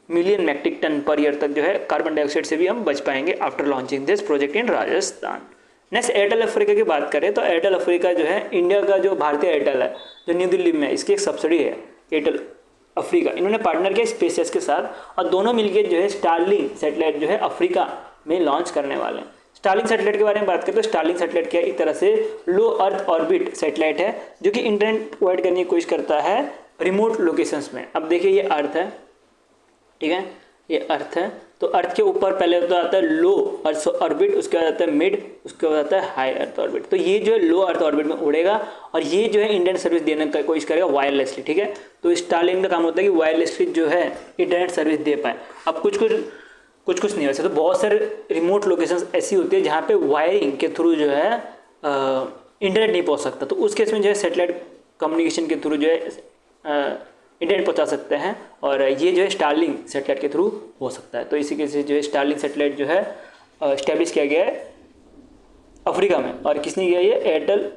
million metric tonne per year तक जो है कार्बन डाइऑक्साइड से भी हम बच पाएंगे after launching this project in Rajasthan. Next Airtel Africa की बात करें तो एयरटेल अफ्रीका जो है इंडिया का जो भारतीय एयरटेल है जो न्यू दिल्ली में है, इसकी एक सब्सिडी है एयरटेल अफ्रीका। इन्होंने पार्टनर किया स्पेसएक्स के साथ, और दोनों मिलकर जो है स्टारलिंक सैटेलाइट जो है अफ्रीका में लॉन्च करने वाले हैं। स्टारलिंक सैटेलाइट के बारे में बात करें तो स्टारलिंक सैटेलाइट क्या एक तरह से लो अर्थ ऑर्बिट सैटेलाइट है जो कि इंटरनेट प्रोवाइड करने की कोशिश करता है रिमोट लोकेशंस में। अब देखिए ये अर्थ है, ठीक है, ये अर्थ है, तो अर्थ के ऊपर पहले तो आता है लो अर्थ ऑर्बिट, उसके बाद आता है मिड, उसके बाद आता है हाई अर्थ ऑर्बिट। तो ये जो है लो अर्थ ऑर्बिट में उड़ेगा, और ये जो है इंटरनेट सर्विस देने की कोशिश करेगा वायरलेसली। ठीक है, तो स्टारलिंक का काम होता है कि वायरलेसली जो है इंटरनेट सर्विस दे पाए। अब कुछ नहीं, वैसे तो बहुत सारे रिमोट लोकेशंस ऐसी होती है जहाँ पे वायरिंग के थ्रू जो है इंटरनेट नहीं पहुँच सकता, तो उस केस में जो है सेटेलाइट कम्युनिकेशन के थ्रू जो है इंटरनेट पहुंचा सकते हैं, और ये जो है स्टारलिंक सैटेलाइट के थ्रू हो सकता है। तो इसी के से जो है स्टारलिंक सैटेलाइट जो है इस्टेब्लिश किया गया है अफ्रीका में, और किसने किया ये? एयरटेल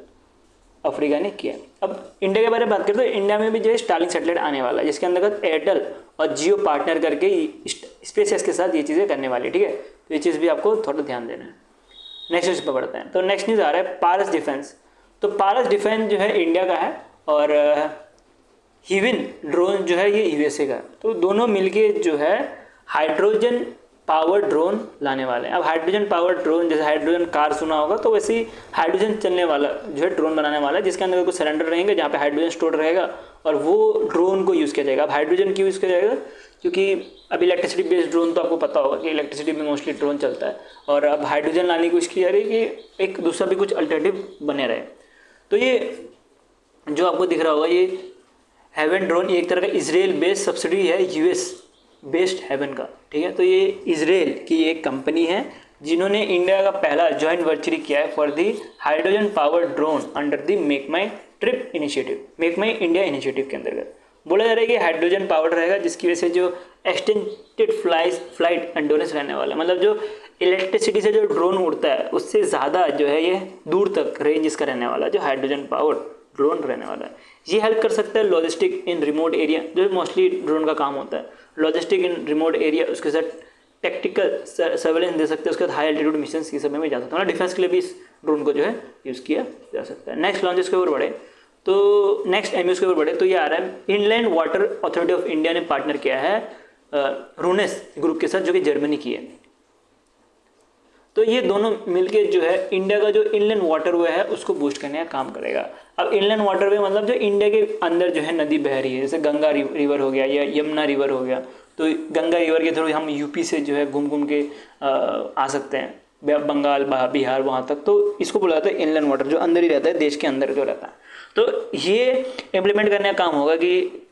अफ्रीका ने किया। अब इंडिया के बारे में बात करें तो इंडिया में भी जो है स्टारलिंक सैटेलाइट आने वाला है, जिसके अंतर्गत एयरटेल और जियो पार्टनर करके स्पेसएक्स के साथ ये चीज़ें करने वाली है, ठीक है। तो ये चीज़ भी आपको थोड़ा ध्यान देना है। नेक्स्ट न्यूज़ पर बढ़ते हैं। तो नेक्स्ट न्यूज़ आ रहा है पारस डिफेंस। तो पारस डिफेंस जो है इंडिया का है और हिविन ड्रोन जो है ये यूएसए का है। तो दोनों मिलके जो है हाइड्रोजन पावर ड्रोन लाने वाले हैं। अब हाइड्रोजन पावर ड्रोन, जैसे हाइड्रोजन कार सुना होगा, तो वैसे ही हाइड्रोजन चलने वाला जो है ड्रोन बनाने वाला है, जिसके अंदर कुछ सिलेंडर रहेंगे जहाँ पे हाइड्रोजन स्टोर रहेगा और वो ड्रोन को यूज़ किया जाएगा। अब हाइड्रोजन क्यों यूज़ किया जाएगा? क्योंकि अब इलेक्ट्रिसिटी बेस्ड ड्रोन तो आपको पता होगा कि इलेक्ट्रिसिटी में मोस्टली ड्रोन चलता है, और अब हाइड्रोजन लाने की कोशिश की जा रही है कि एक दूसरा भी कुछ अल्टरनेटिव बने रहे। तो ये जो आपको दिख रहा होगा ये हेवन ड्रोन, ये एक तरह का इजराइल बेस्ड सब्सिडी है यूएस बेस्ड हेवन का, ठीक है। तो ये इजराइल की एक कंपनी है जिन्होंने इंडिया का पहला जॉइंट वर्चरी किया है for the hydrogen power drone under the make my trip initiative, make my India initiative के अंतर्गत। बोला जा रहा है कि हाइड्रोजन पावर रहेगा, जिसकी वजह से जो एक्सटेंडेड फ्लाइट एंडोरेंस रहने वाला है, मतलब जो इलेक्ट्रिसिटी से जो ड्रोन उड़ता है उससे ज़्यादा जो है ये दूर तक रेंज इसका रहने वाला है, जो हाइड्रोजन पावर ड्रोन रहने वाला है। ये हेल्प कर सकता है लॉजिस्टिक इन रिमोट एरिया, जो मोस्टली ड्रोन का काम होता है, लॉजिस्टिक इन रिमोट एरिया, उसके साथ टेक्टिकल सर्वेलेंस दे सकते हैं, उसके बाद हाई एल्टीट्यूड मिशन की समय में जा सकता है। मतलब डिफेंस के लिए भी इस ड्रोन को जो है यूज़ किया जा सकता है। नेक्स्ट लॉन्चेस के ऊपर बढ़े तो नेक्स्ट एमयूज़ के ऊपर बढ़े तो ये आ रहा है inland water authority of India ने पार्टनर किया है रूनेस ग्रुप के साथ, जो कि जर्मनी की है। तो ये दोनों मिलके जो है इंडिया का जो इनलैंड वाटरवे है उसको बूस्ट करने का काम करेगा। अब इनलैंड वाटरवे मतलब जो इंडिया के अंदर जो है नदी बह रही है, जैसे गंगा रिवर हो गया या यमुना रिवर हो गया, तो गंगा रिवर के थ्रू हम यूपी से जो है घूम घूम के आ सकते हैं बंगाल बिहार वहाँ तक, तो इसको बोला जाता है इनलैंड वाटर, जो अंदर ही रहता है, देश के अंदर जो रहता है। तो ये इम्प्लीमेंट करने का काम होगा कि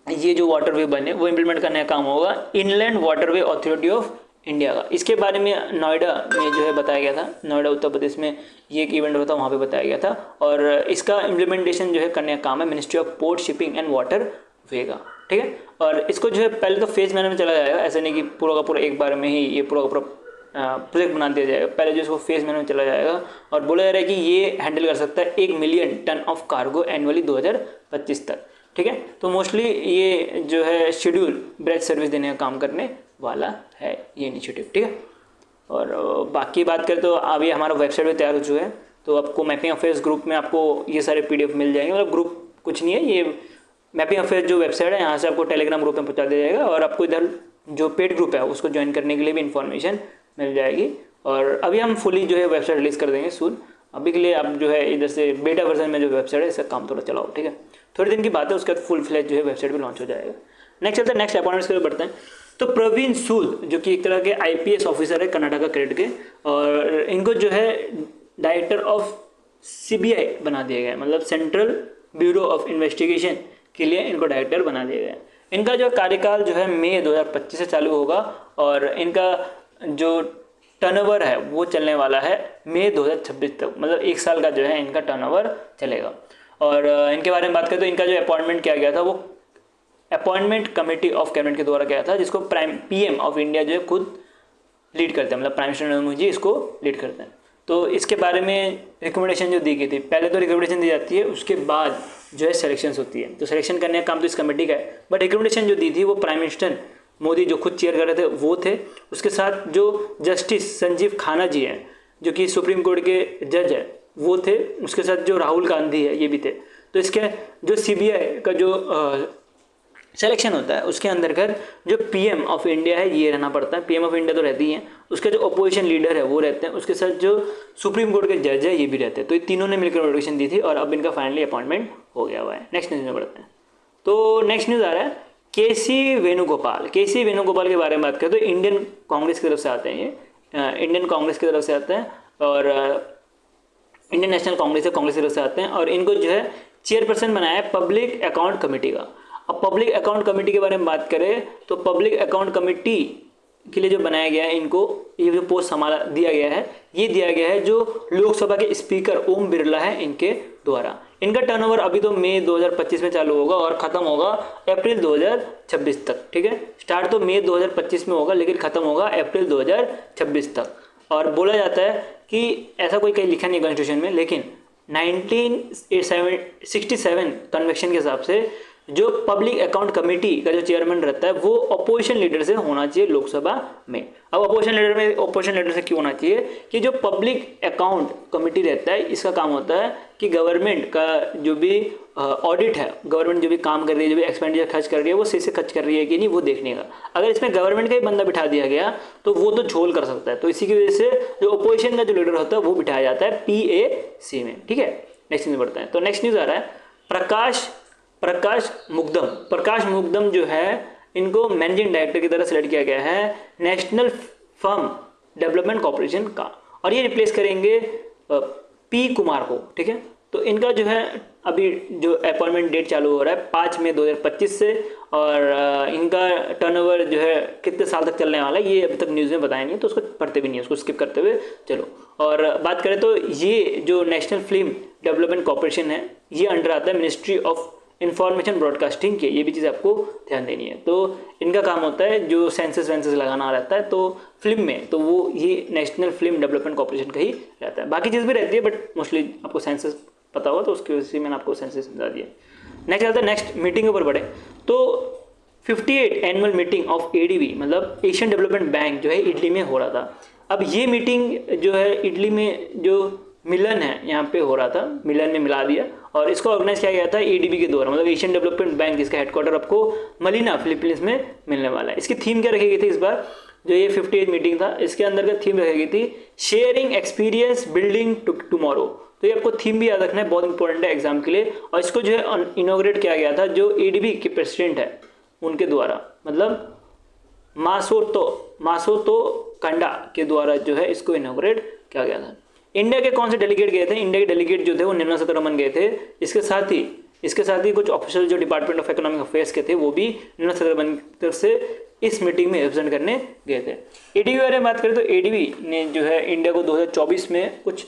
ये जो वाटरवे बने वो इम्प्लीमेंट करने का काम होगा inland waterway authority of India का। इसके बारे में नोएडा में जो है बताया गया था, नोएडा उत्तर प्रदेश में ये एक इवेंट होता वहाँ पे बताया गया था, और इसका इम्प्लीमेंटेशन जो है करने का काम है ministry of port shipping and water way का, ठीक है। और इसको जो है पहले तो फेज मैनर में चला जाएगा, ऐसे नहीं कि पूरा का पूरा एक बार में ही ये पूरा का पूरा प्रोजेक्ट बना दिया जाएगा। पहले जो इसको फेज मैनर में चला जाएगा, और बोला जा रहा है कि ये हैंडल कर सकता है 1 million tonne of cargo annually 2025 तक, ठीक है। तो मोस्टली ये जो है शेड्यूल ब्रेथ सर्विस देने का काम करने वाला है ये इनिशिएटिव, ठीक है। और बाकी बात करें तो अभी हमारा वेबसाइट भी तैयार हो चुका है, तो आपको मैपिंग अफेयर्स ग्रुप में आपको ये सारे PDF मिल जाएंगे। मतलब ग्रुप कुछ नहीं है, ये मैपिंग अफेयर्स जो वेबसाइट है यहाँ से आपको टेलीग्राम ग्रुप में पहुँचा दिया जाएगा, और आपको इधर जो पेड ग्रुप है उसको ज्वाइन करने के लिए भी इन्फॉर्मेशन मिल जाएगी। और अभी हम फुली जो है वेबसाइट रिलीज़ कर देंगे सून। अभी के लिए आप जो है इधर से बेटा वर्जन में जो वेबसाइट है इसका काम थोड़ा चलाओ, ठीक है। थोड़े दिन की बात है, उसके बाद फुल फ्लैश जो है वेबसाइट भी लॉन्च हो जाएगा। नेक्स्ट चलते हैं नेक्स्ट अपॉइंटमेंट्स के लिए बढ़ते हैं। तो प्रवीण सूद जो कि एक तरह के IPS ऑफिसर है कर्नाटका क्रेडिट के, और इनको जो है डायरेक्टर ऑफ CBI बना दिया गया, मतलब सेंट्रल ब्यूरो ऑफ इन्वेस्टिगेशन के लिए इनको डायरेक्टर बना दिया गया। इनका जो कार्यकाल जो है मई 2025 से चालू होगा, और इनका जो टर्नओवर है वो चलने वाला है मई 2026 तक, मतलब 1 साल का जो है इनका टर्नओवर चलेगा। और इनके बारे में बात करें तो इनका जो अपॉइंटमेंट किया गया था वो अपॉइंटमेंट कमेटी ऑफ कैबिनेट के द्वारा किया था, जिसको PM ऑफ इंडिया जो है खुद लीड करते हैं, मतलब प्राइम मिनिस्टर नरेंद्र मोदी जी इसको लीड करते हैं। तो इसके बारे में रिकमेंडेशन जो दी गई थी, पहले तो रिकमेंडेशन दी जाती है, उसके बाद जो है सिलेक्शन होती है। तो सिलेक्शन करने का काम तो इस कमेटी का है, बट रिकमेंडेशन जो दी थी वो प्राइम मिनिस्टर मोदी जो खुद चेयर कर रहे थे वो थे। उसके साथ जो जस्टिस संजीव खान्ना जी हैं जो कि सुप्रीम कोर्ट के जज है वो थे, उसके साथ जो राहुल गांधी है ये भी थे। तो इसके जो CBI का जो सिलेक्शन होता है उसके अंतर्गत जो PM ऑफ इंडिया है ये रहना पड़ता है, PM ऑफ इंडिया तो रहती है, उसके जो अपोजिशन लीडर है वो रहते हैं, उसके साथ जो सुप्रीम कोर्ट के जज है ये भी रहते हैं। तो ये तीनों ने मिलकर नोटिफिकेशन दी थी, और अब इनका फाइनली अपॉइंटमेंट हो गया हुआ है। नेक्स्ट न्यूज़ में बढ़ते हैं। तो नेक्स्ट न्यूज़ आ रहा है KC वेणुगोपाल। KC वेणुगोपाल के बारे में बात करें तो इंडियन कांग्रेस की तरफ से आते हैं, ये इंडियन कांग्रेस की तरफ से आते हैं, और इंडियन नेशनल कांग्रेस की तरफ से आते हैं, और इनको जो है चेयरपर्सन बनाया है पब्लिक अकाउंट कमेटी का। अब पब्लिक अकाउंट कमेटी के बारे में बात करें तो पब्लिक अकाउंट कमेटी के लिए जो बनाया गया है, इनको ये जो पोस्ट संभाला दिया गया है, ये दिया गया है जो लोकसभा के स्पीकर ओम बिरला है इनके द्वारा। इनका टर्नओवर अभी तो मई 2025 में चालू होगा और ख़त्म होगा अप्रैल 2026 तक, ठीक है। स्टार्ट तो मई 2025 में होगा लेकिन ख़त्म होगा अप्रैल 2026 तक। और बोला जाता है कि ऐसा कोई कहीं लिखा नहीं कॉन्स्टिट्यूशन में, लेकिन 1967 कन्वेक्शन के हिसाब से जो पब्लिक अकाउंट कमेटी का जो चेयरमैन रहता है वो अपोजिशन लीडर से होना चाहिए लोकसभा में। अब अपोजिशन लीडर से क्यों होना चाहिए कि जो पब्लिक अकाउंट कमेटी रहता है इसका काम होता है कि गवर्नमेंट का जो भी ऑडिट है, गवर्नमेंट जो भी काम कर रही है, जो भी एक्सपेंडिचर खर्च कर रही है वो सही से खर्च कर रही है कि नहीं वो देखने का। अगर इसमें गवर्नमेंट का ही बंदा बिठा दिया गया तो वो तो झोल कर सकता है, तो इसी की वजह से जो अपोजिशन का जो लीडर होता है वो बिठाया जाता है PAC में, ठीक है। नेक्स्ट न्यूज बढ़ते हैं। तो नेक्स्ट न्यूज आ रहा है प्रकाश मुग्धम जो है इनको मैनेजिंग डायरेक्टर की तरह सेलेक्ट किया गया है नेशनल फर्म डेवलपमेंट कॉर्पोरेशन का, और ये रिप्लेस करेंगे P कुमार को, ठीक है। तो इनका जो है अभी जो अपॉइंटमेंट डेट चालू हो रहा है 5 मई 2025 से, और इनका टर्नओवर जो है कितने साल तक चलने वाला है ये अभी तक न्यूज़ में बताया नहीं है, तो उसको पढ़ते भी नहीं है, उसको स्किप करते हुए चलो। और बात करें तो ये जो नेशनल फिल्म डेवलपमेंट कॉर्पोरेशन है ये अंडर आता है मिनिस्ट्री ऑफ इंफॉर्मेशन ब्रॉडकास्टिंग के, ये भी चीज़ आपको ध्यान देनी है। तो इनका काम होता है जो सेंसस वेंसस लगाना रहता है तो फिल्म में, तो वो ये नेशनल फिल्म डेवलपमेंट कॉर्पोरेशन का ही रहता है। बाकी चीज़ भी रहती है बट मोस्टली आपको सेंसस पता होगा तो उसकी वजह से मैंने आपको सेंसस समझा दिया। नेक्स्ट आता है नेक्स्ट मीटिंग के ऊपर बढ़े तो 58 एनुअल मीटिंग ऑफ ADB मतलब एशियन डेवलपमेंट बैंक जो है इटली में हो रहा था। अब ये मीटिंग जो है इटली में जो मिलन है यहाँ पे हो रहा था, मिलन में मिला दिया, और इसको ऑर्गेनाइज किया गया था ADB के द्वारा, मतलब एशियन डेवलपमेंट बैंक जिसका हेडक्वार्टर आपको मलीना फिलीपींस में मिलने वाला है। इसकी थीम क्या रखी गई थी इस बार जो ये 58 मीटिंग था इसके अंदर का थीम रखी गई थी शेयरिंग एक्सपीरियंस बिल्डिंग टुमारो। तो ये आपको थीम भी याद रखना है, बहुत इंपॉर्टेंट है एग्जाम के लिए। और इसको जो है इनोग्रेट किया गया था जो ADB के प्रेसिडेंट है उनके द्वारा, मतलब मासोतो कंडा के द्वारा जो है इसको इनोग्रेट किया गया था। इंडिया के कौन से डेलीगेट गए थे? इंडिया के डेलीगेट जो थे वो निर्मला सीतारमण गए थे। इसके साथ ही कुछ ऑफिशियल जो डिपार्टमेंट ऑफ इकोनॉमिक अफेयर्स के थे वो भी निर्मला सीतारमण की तरफ से इस मीटिंग में रिप्रेजेंट करने गए थे। ADB बारे में बात करें तो ADB ने जो है इंडिया को 2024 में कुछ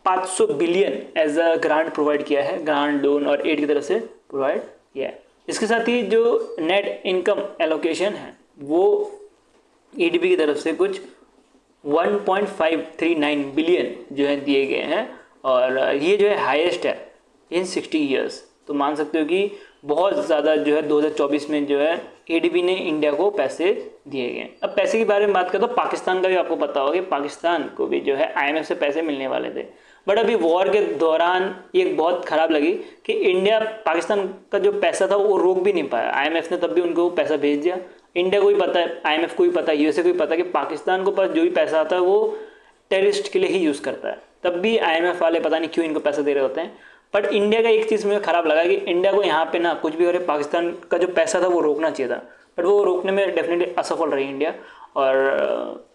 500 billion as a grant provide किया है, ग्रांट लोन और एड की तरफ से प्रोवाइड किया है। इसके साथ ही जो नेट इनकम एलोकेशन है वो ADB की तरफ से कुछ 1.539 बिलियन जो है दिए गए हैं, और ये जो है हाईएस्ट है इन 60 ईयर्स। तो मान सकते हो कि बहुत ज़्यादा जो है 2024 में जो है ADB ने इंडिया को पैसे दिए गए। अब पैसे के बारे में बात करें तो पाकिस्तान का भी आपको पता होगा कि पाकिस्तान को भी जो है IMF से पैसे मिलने वाले थे, बट अभी वॉर के दौरान ये बहुत ख़राब लगी कि इंडिया पाकिस्तान का जो पैसा था वो रोक भी नहीं पाया। IMF ने तब भी उनको पैसा भेज दिया। इंडिया को भी पता है, IMF को भी पता है, USA को भी पता है कि पाकिस्तान को पास जो भी पैसा आता है वो टेररिस्ट के लिए ही यूज़ करता है, तब भी IMF वाले पता नहीं क्यों इनको पैसा दे रहे होते हैं। बट इंडिया का एक चीज़ मुझे ख़राब लगा कि इंडिया को यहाँ पे ना कुछ भी हो रहा है, पाकिस्तान का जो पैसा था वो रोकना चाहिए था, बट वो रोकने में डेफिनेटली असफल रही इंडिया। और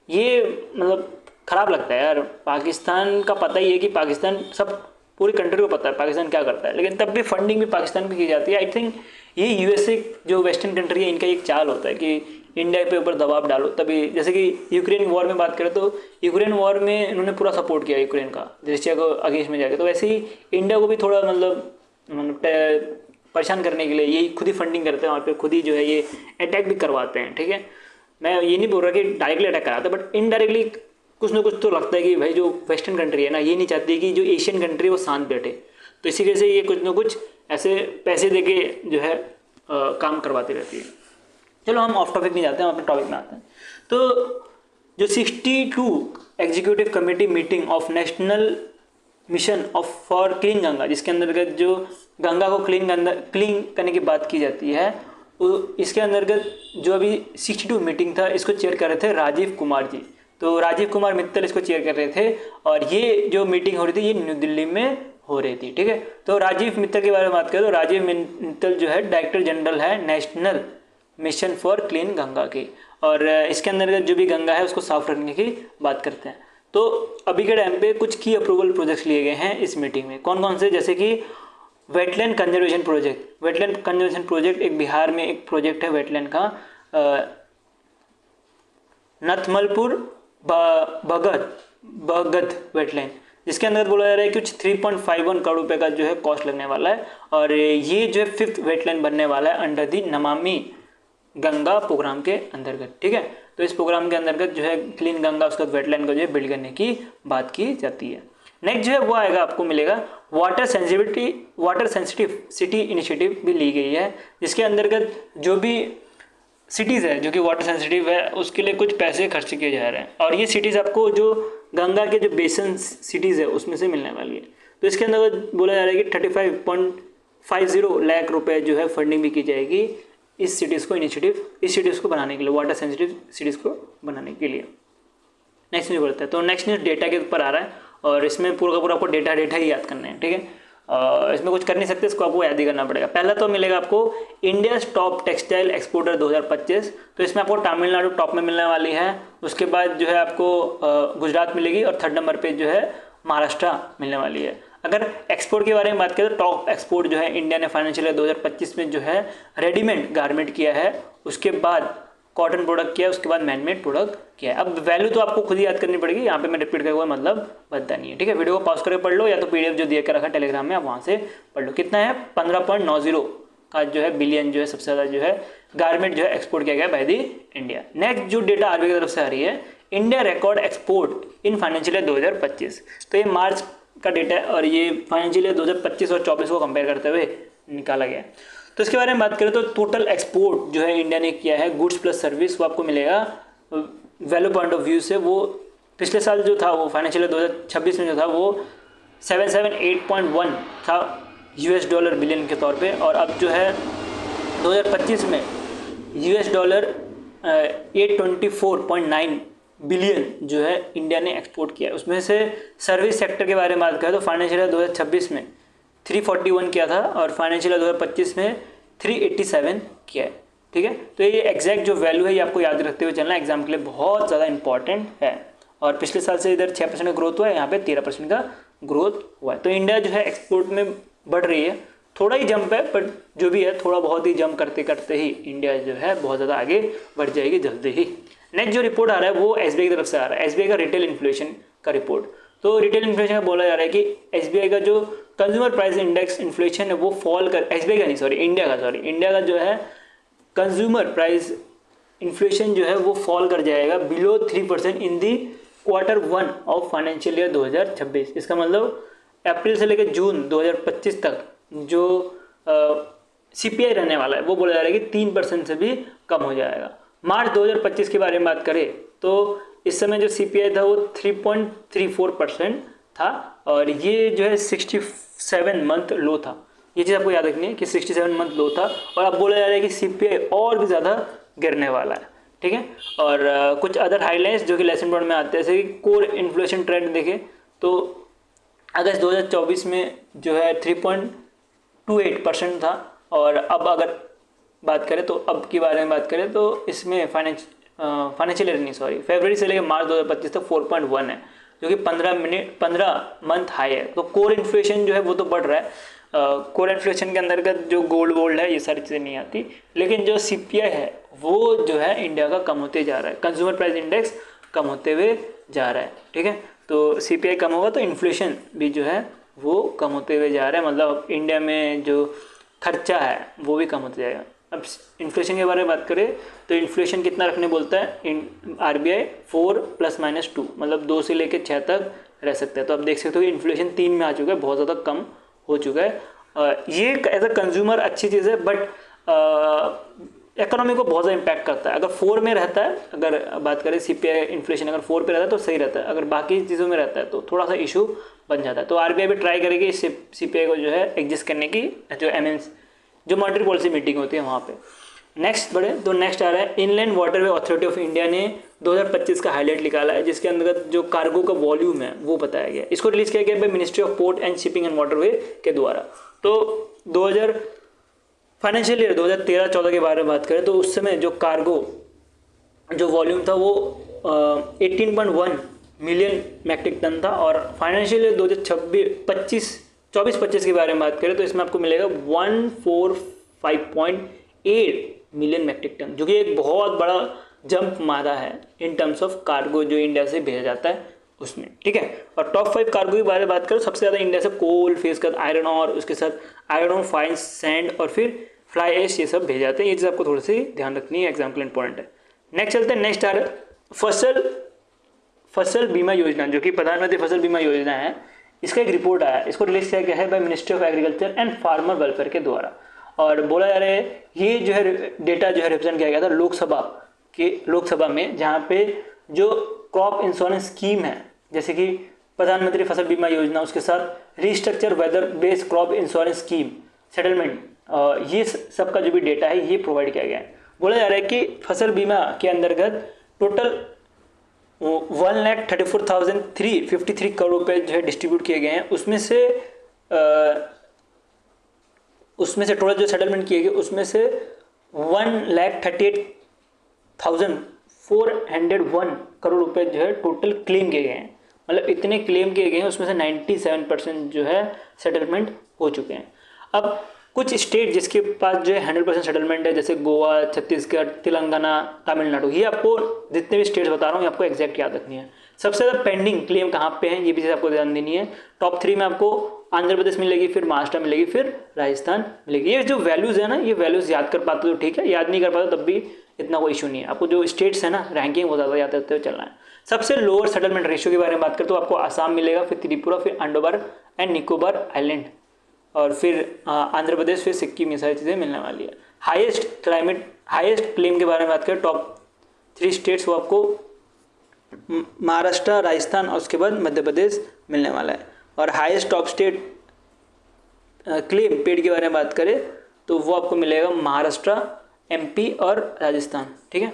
ये मतलब ख़राब लगता है यार, पाकिस्तान का पता ही है कि पाकिस्तान सब पूरी कंट्री को पता है पाकिस्तान क्या करता है, लेकिन तब भी फंडिंग भी पाकिस्तान की जाती है। आई थिंक ये USA जो वेस्टर्न कंट्री है इनका एक चाल होता है कि इंडिया पे ऊपर दबाव डालो, तभी जैसे कि यूक्रेन वॉर में बात करें तो यूक्रेन वॉर में इन्होंने पूरा सपोर्ट किया यूक्रेन का रशिया को अगेंस्ट में जाके, तो वैसे ही इंडिया को भी थोड़ा मतलब परेशान करने के लिए यही खुद ही फंडिंग करते हैं और फिर खुद ही जो है ये अटैक भी करवाते हैं। ठीक है, मैं ये नहीं बोल रहा कि डायरेक्टली अटैक कराते, बट इनडायरेक्टली कुछ ना कुछ तो लगता है कि भाई जो वेस्टर्न कंट्री है ना ये नहीं चाहती कि जो एशियन कंट्री है वो शांत बैठे, तो इसी वजह से ये कुछ ना कुछ ऐसे पैसे दे के जो है काम करवाती रहती है। चलो हम ऑफ टॉपिक नहीं जाते हैं, हम अपने टॉपिक में आते हैं। तो जो 62 executive committee meeting of national mission of for clean Ganga, जिसके अंतर्गत जो गंगा को क्लीन करने की बात की जाती है, तो इसके अंतर्गत जो अभी 62 मीटिंग था इसको चेयर कर रहे थे राजीव कुमार जी। तो राजीव कुमार मित्तल इसको चेयर कर रहे थे और ये जो मीटिंग हो रही थी ये न्यू दिल्ली में हो रही थी। ठीक है, तो राजीव मित्तल के बारे में बात करें तो राजीव मित्तल जो है डायरेक्टर जनरल है national mission for clean Ganga की, और इसके अंतर्गत जो भी गंगा है उसको साफ रखने की बात करते हैं। तो अभी के टाइम पे कुछ की अप्रूवल प्रोजेक्ट्स लिए गए हैं इस मीटिंग में, कौन कौन से, जैसे कि wetland conservation project. Wetland conservation project एक बिहार में एक प्रोजेक्ट है वेटलैंड का, नथमलपुर बगद वेटलैंड, जिसके अंदर बोला जा रहा है कि कुछ 3.51 करोड़ रुपए का जो है कॉस्ट लगने वाला है, और ये जो है 5th वेटलैंड बनने वाला है under the Namami Ganga programme के अंतर्गत। ठीक है, तो इस प्रोग्राम के अंतर्गत जो है क्लीन गंगा उसका वेटलैंड को जो है बिल्ड करने की बात की जाती है। नेक्स्ट जो है वो आएगा, आपको मिलेगा वाटर सेंसिटिव सिटी इनिशिएटिव भी ली गई है, जिसके अंतर्गत जो भी सिटीज़ है जो कि वाटर सेंसिटिव है उसके लिए कुछ पैसे खर्च किए जा रहे हैं, और ये सिटीज़ आपको जो गंगा के जो बेसन सिटीज़ है उसमें से मिलने वाली है। तो इसके अंदर बोला जा रहा है कि 35.50 लाख रुपए जो है फंडिंग भी की जाएगी इस सिटीज़ को बनाने के लिए, वाटर सेंसिटिव सिटीज़ को बनाने के लिए। नेक्स्ट न्यूज़ बढ़ता है, तो नेक्स्ट न्यूज़ डेटा के ऊपर आ रहा है, और इसमें पूरा का पूरा आपको डेटा ही याद करना है। ठीक है, इसमें कुछ कर नहीं सकते, इसको आपको याद ही करना पड़ेगा। पहला तो मिलेगा आपको इंडिया टॉप टेक्सटाइल एक्सपोर्टर 2025, तो इसमें आपको तमिलनाडु टॉप में मिलने वाली है। उसके बाद जो है आपको गुजरात मिलेगी, और 3rd नंबर पे जो है महाराष्ट्र मिलने वाली है। अगर एक्सपोर्ट के बारे में बात करें तो टॉप एक्सपोर्ट जो है इंडिया ने फाइनेंशियल ईयर 2025 में जो है रेडीमेड गारमेंट किया है, उसके बाद कॉटन प्रोडक्ट किया है, उसके बाद मैनमेड प्रोडक्ट किया है। अब वैल्यू तो आपको खुद ही याद करनी पड़ेगी, यहाँ पे मैं रिपीट करूँगा मतलब बनता नहीं है। ठीक है, वीडियो को पॉज करके पढ़ लो, या तो पीडीएफ जो दिया कर रखा है टेलीग्राम में आप वहाँ से पढ़ लो। कितना है 15.90 का जो है बिलियन जो है सबसे ज़्यादा जो है गारमेंट जो है एक्सपोर्ट किया गया बाय दी इंडिया। नेक्स्ट जो डेटा आरबीआई की तरफ से आ रही है, India record export in financial year 2025, तो ये मार्च का डेटा है, और ये फाइनेंशियल ईयर 2025 और 24 को कंपेयर करते हुए निकाला गया है। तो इसके बारे में बात करें तो टोटल एक्सपोर्ट जो है इंडिया ने किया है गुड्स प्लस सर्विस, वो आपको मिलेगा वैल्यू पॉइंट ऑफ व्यू से, वो पिछले साल जो था वो फाइनेंशियल 2026 में जो था वो 778.1 था US डॉलर बिलियन के तौर पे, और अब जो है 2025 में US डॉलर 824.9 बिलियन जो है इंडिया ने एक्सपोर्ट किया है। उसमें से सर्विस सेक्टर के बारे में बात करें तो फाइनेंशियल ईयर 2026 में 341 किया था, और फाइनेंशियल ईयर 2025 में 387 किया है। ठीक है, तो ये एग्जैक्ट जो वैल्यू है ये आपको याद रखते हुए चलना, एग्जाम के लिए बहुत ज़्यादा इंपॉर्टेंट है। और पिछले साल से इधर 6% का ग्रोथ हुआ है, यहाँ पे 13% का ग्रोथ हुआ है। तो इंडिया जो है एक्सपोर्ट में बढ़ रही है, थोड़ा ही जंप है, बट जो भी है थोड़ा बहुत ही जंप करते करते ही इंडिया जो है बहुत ज़्यादा आगे बढ़ जाएगी जल्दी ही। नेक्स्ट जो रिपोर्ट आ रहा है वो SBI की तरफ से आ रहा है, SBI का रिटेल इन्फ्लेशन का रिपोर्ट। तो रिटेल इन्फ्लेशन का बोला जा रहा है कि SBI का जो कंज्यूमर प्राइस इंडेक्स इन्फ्लेशन है वो फॉल कर, SBI का नहीं सॉरी इंडिया का जो है कंज्यूमर प्राइस इन्फ्लेशन जो है वो फॉल कर जाएगा below 3% in the Q1 of financial year 2026। इसका मतलब अप्रैल से लेकर जून 2025 तक जो CPI रहने वाला है वो बोला जा रहा है कि 3% से भी कम हो जाएगा। मार्च 2025 के बारे में बात करें तो इस समय जो CPI था वो 3.34% था, और ये जो है 67 मंथ लो था। ये चीज़ आपको याद रखनी है कि 67 मंथ लो था, और अब बोला जा रहा है कि CPI और भी ज़्यादा गिरने वाला है। ठीक है, और कुछ अदर हाइलाइट्स जो कि लेसन बोर्ड में आते हैं, जैसे कि कोर इन्फ्लेशन ट्रेंड देखें तो अगस्त 2024 में जो है 3.28% था, और अब अगर बात करें तो अब के बारे में बात करें तो इसमें फाइनेंशियल ईयर नहीं सॉरी फरवरी से लेकर मार्च 2025 तक 4.1 है, जो कि 15 मंथ हाई है। तो कोर इन्फ्लेशन जो है वो तो बढ़ रहा है। कोर इन्फ्लेशन के अंतर्गत जो गोल्ड है ये सारी चीज़ें नहीं आती, लेकिन जो CPI है वो जो है इंडिया का कम होते जा रहा है, कंज्यूमर प्राइस इंडेक्स कम होते हुए जा रहा है। ठीक है, तो CPI कम होगा तो इन्फ्लेशन भी जो है वो कम होते हुए जा रहा है, मतलब इंडिया में जो खर्चा है वो भी कम होते जाएगा। अब इन्फ्लेशन के बारे में बात करें तो इन्फ्लेशन कितना रखने बोलता है RBI 4 ± 2, मतलब 2 से लेकर 6 तक रह सकता है। तो आप देख सकते हो कि इन्फ्लेशन 3 में आ चुका है, बहुत ज़्यादा कम हो चुका है। ये एज अ कंज्यूमर अच्छी चीज़ है, बट इकोनॉमी को बहुत ज़्यादा इम्पैक्ट करता है। अगर 4 में रहता है, अगर बात करें CPI इन्फ्लेशन अगर 4 पे रहता है तो सही रहता है, अगर बाकी चीज़ों में रहता है तो थोड़ा सा इशू बन जाता है। तो RBI भी ट्राई करेगी इस CPI को जो है एडजस्ट करने की, जो जो मॉनेटरी पॉलिसी मीटिंग होती है वहाँ पे। नेक्स्ट बढ़े तो नेक्स्ट आ रहा है inland waterway authority of India ने 2025 का हाईलाइट निकाला है, जिसके अंतर्गत जो कार्गो का वॉल्यूम है वो बताया गया। इसको रिलीज किया गया है ministry of port and shipping and waterway के द्वारा। तो फाइनेंशियल ईयर 2013-14 के बारे में बात करें तो उस समय जो कार्गो जो वॉल्यूम था वो 18.1 मिलियन मैट्रिक टन था, और फाइनेंशियल ईयर 2024-25 के बारे में बात करें तो इसमें आपको मिलेगा 145.8 मिलियन मैट्रिक टन, जो कि एक बहुत बड़ा जंप मारा है इन टर्म्स ऑफ कार्गो जो इंडिया से भेजा जाता है उसमें, ठीक है। और टॉप 5 कार्गो के बारे में बात करो, सबसे ज़्यादा इंडिया से कोल, फिर उसके बाद आयरन और, उसके साथ आयरन और, फाइन सैंड और फिर फ्लाई ऐश, ये सब भेज जाते हैं। ये चीज़ आपको थोड़ी सी ध्यान रखनी है, एग्जाम्पल इंपॉर्टेंट है। नेक्स्ट चलते हैं, नेक्स्ट आ रहा है फसल बीमा योजना, जो कि प्रधानमंत्री फसल बीमा योजना है। इसका एक रिपोर्ट आया, इसको रिलीज किया गया है by ministry of agriculture and farmer welfare के द्वारा। और बोला जा रहा है ये जो है डेटा जो है रिप्रेजेंट किया गया था लोकसभा में, जहाँ पे जो क्रॉप इंश्योरेंस स्कीम है, जैसे कि प्रधानमंत्री फसल बीमा योजना, उसके साथ restructure weather based crop insurance scheme settlement, ये सब का जो भी डेटा है ये प्रोवाइड किया गया है। बोला जा रहा है कि फसल बीमा के अंतर्गत टोटल 1,34,353 करोड़ रुपए जो है डिस्ट्रीब्यूट किए गए हैं। उसमें से टोटल जो सेटलमेंट किए गए उसमें से 1,38,401 करोड़ रुपए जो है टोटल क्लेम किए गए हैं। मतलब इतने क्लेम किए गए हैं, उसमें से 97% जो है सेटलमेंट हो चुके हैं। अब कुछ स्टेट जिसके पास जो है 100% सेटलमेंट है, जैसे गोवा, छत्तीसगढ़, तेलंगाना, तमिलनाडु, ये आपको जितने भी स्टेट्स बता रहा हूँ ये आपको एग्जैक्ट याद रखनी है। सबसे ज़्यादा पेंडिंग क्लेम कहाँ पे हैं, ये भी चीज़ आपको ध्यान देनी है। टॉप 3 में आपको आंध्र प्रदेश मिलेगी, फिर महाराष्ट्र मिलेगी, फिर राजस्थान मिलेगी। ये जो वैल्यूज़ है ना, ये वैल्यूज़ याद कर पाते तो ठीक है, याद नहीं कर पाते तब भी इतना कोई इशू नहीं है। आपको जो स्टेट्स है ना, रैंकिंग हो ज़्यादा याद करते हुए चलना है। सबसे लोअर सेटलमेंट रेशियो के बारे में बात करें तो आपको आसाम मिलेगा, फिर त्रिपुरा, फिर अंडोबर एंड निकोबार आइलैंड, और फिर आंध्र प्रदेश, फिर सिक्किम, ये सारी चीज़ें मिलने वाली है। हाईएस्ट क्लेम के बारे में बात करें, टॉप 3 स्टेट्स, वो आपको महाराष्ट्र, राजस्थान और उसके बाद मध्य प्रदेश मिलने वाला है। और highest top state claim paid के बारे में बात करें तो वो आपको मिलेगा महाराष्ट्र, MP और राजस्थान, ठीक है।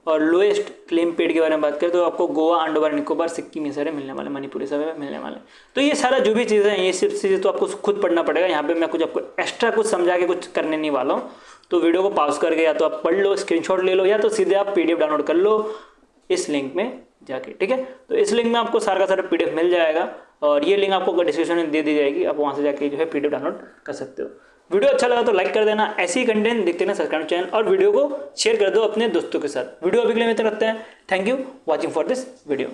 और लोएस्ट क्लेम पेड के बारे में बात करें तो आपको गोवा, अंडोबर निकोबार, सिक्किम, ये सारे मिलने वाले, मणिपुर, ये सारे मिलने वाले। तो ये सारा जो भी चीज़ें हैं, ये सिर्फ चीज़ें तो आपको खुद पढ़ना पड़ेगा। यहाँ पे मैं कुछ आपको एक्स्ट्रा कुछ समझा के कुछ करने नहीं वाला हूँ। तो वीडियो को पॉज करके या तो आप पढ़ लो, स्क्रीनशॉट ले लो, या तो सीधे आप PDF डाउनलोड कर लो इस लिंक में जाके, ठीक है। तो इस लिंक में आपको सारा का सारा PDF मिल जाएगा, और ये लिंक आपको डिस्क्रिप्शन में दे दी जाएगी, आप वहाँ से जाके जो है PDF डाउनलोड कर सकते हो। वीडियो अच्छा लगा तो लाइक कर देना, ऐसी ही कंटेंट देखते रहना सब्सक्राइब चैनल, और वीडियो को शेयर कर दो अपने दोस्तों के साथ। वीडियो अभी के लिए मैं रखते हैं। Thank you watching for this video.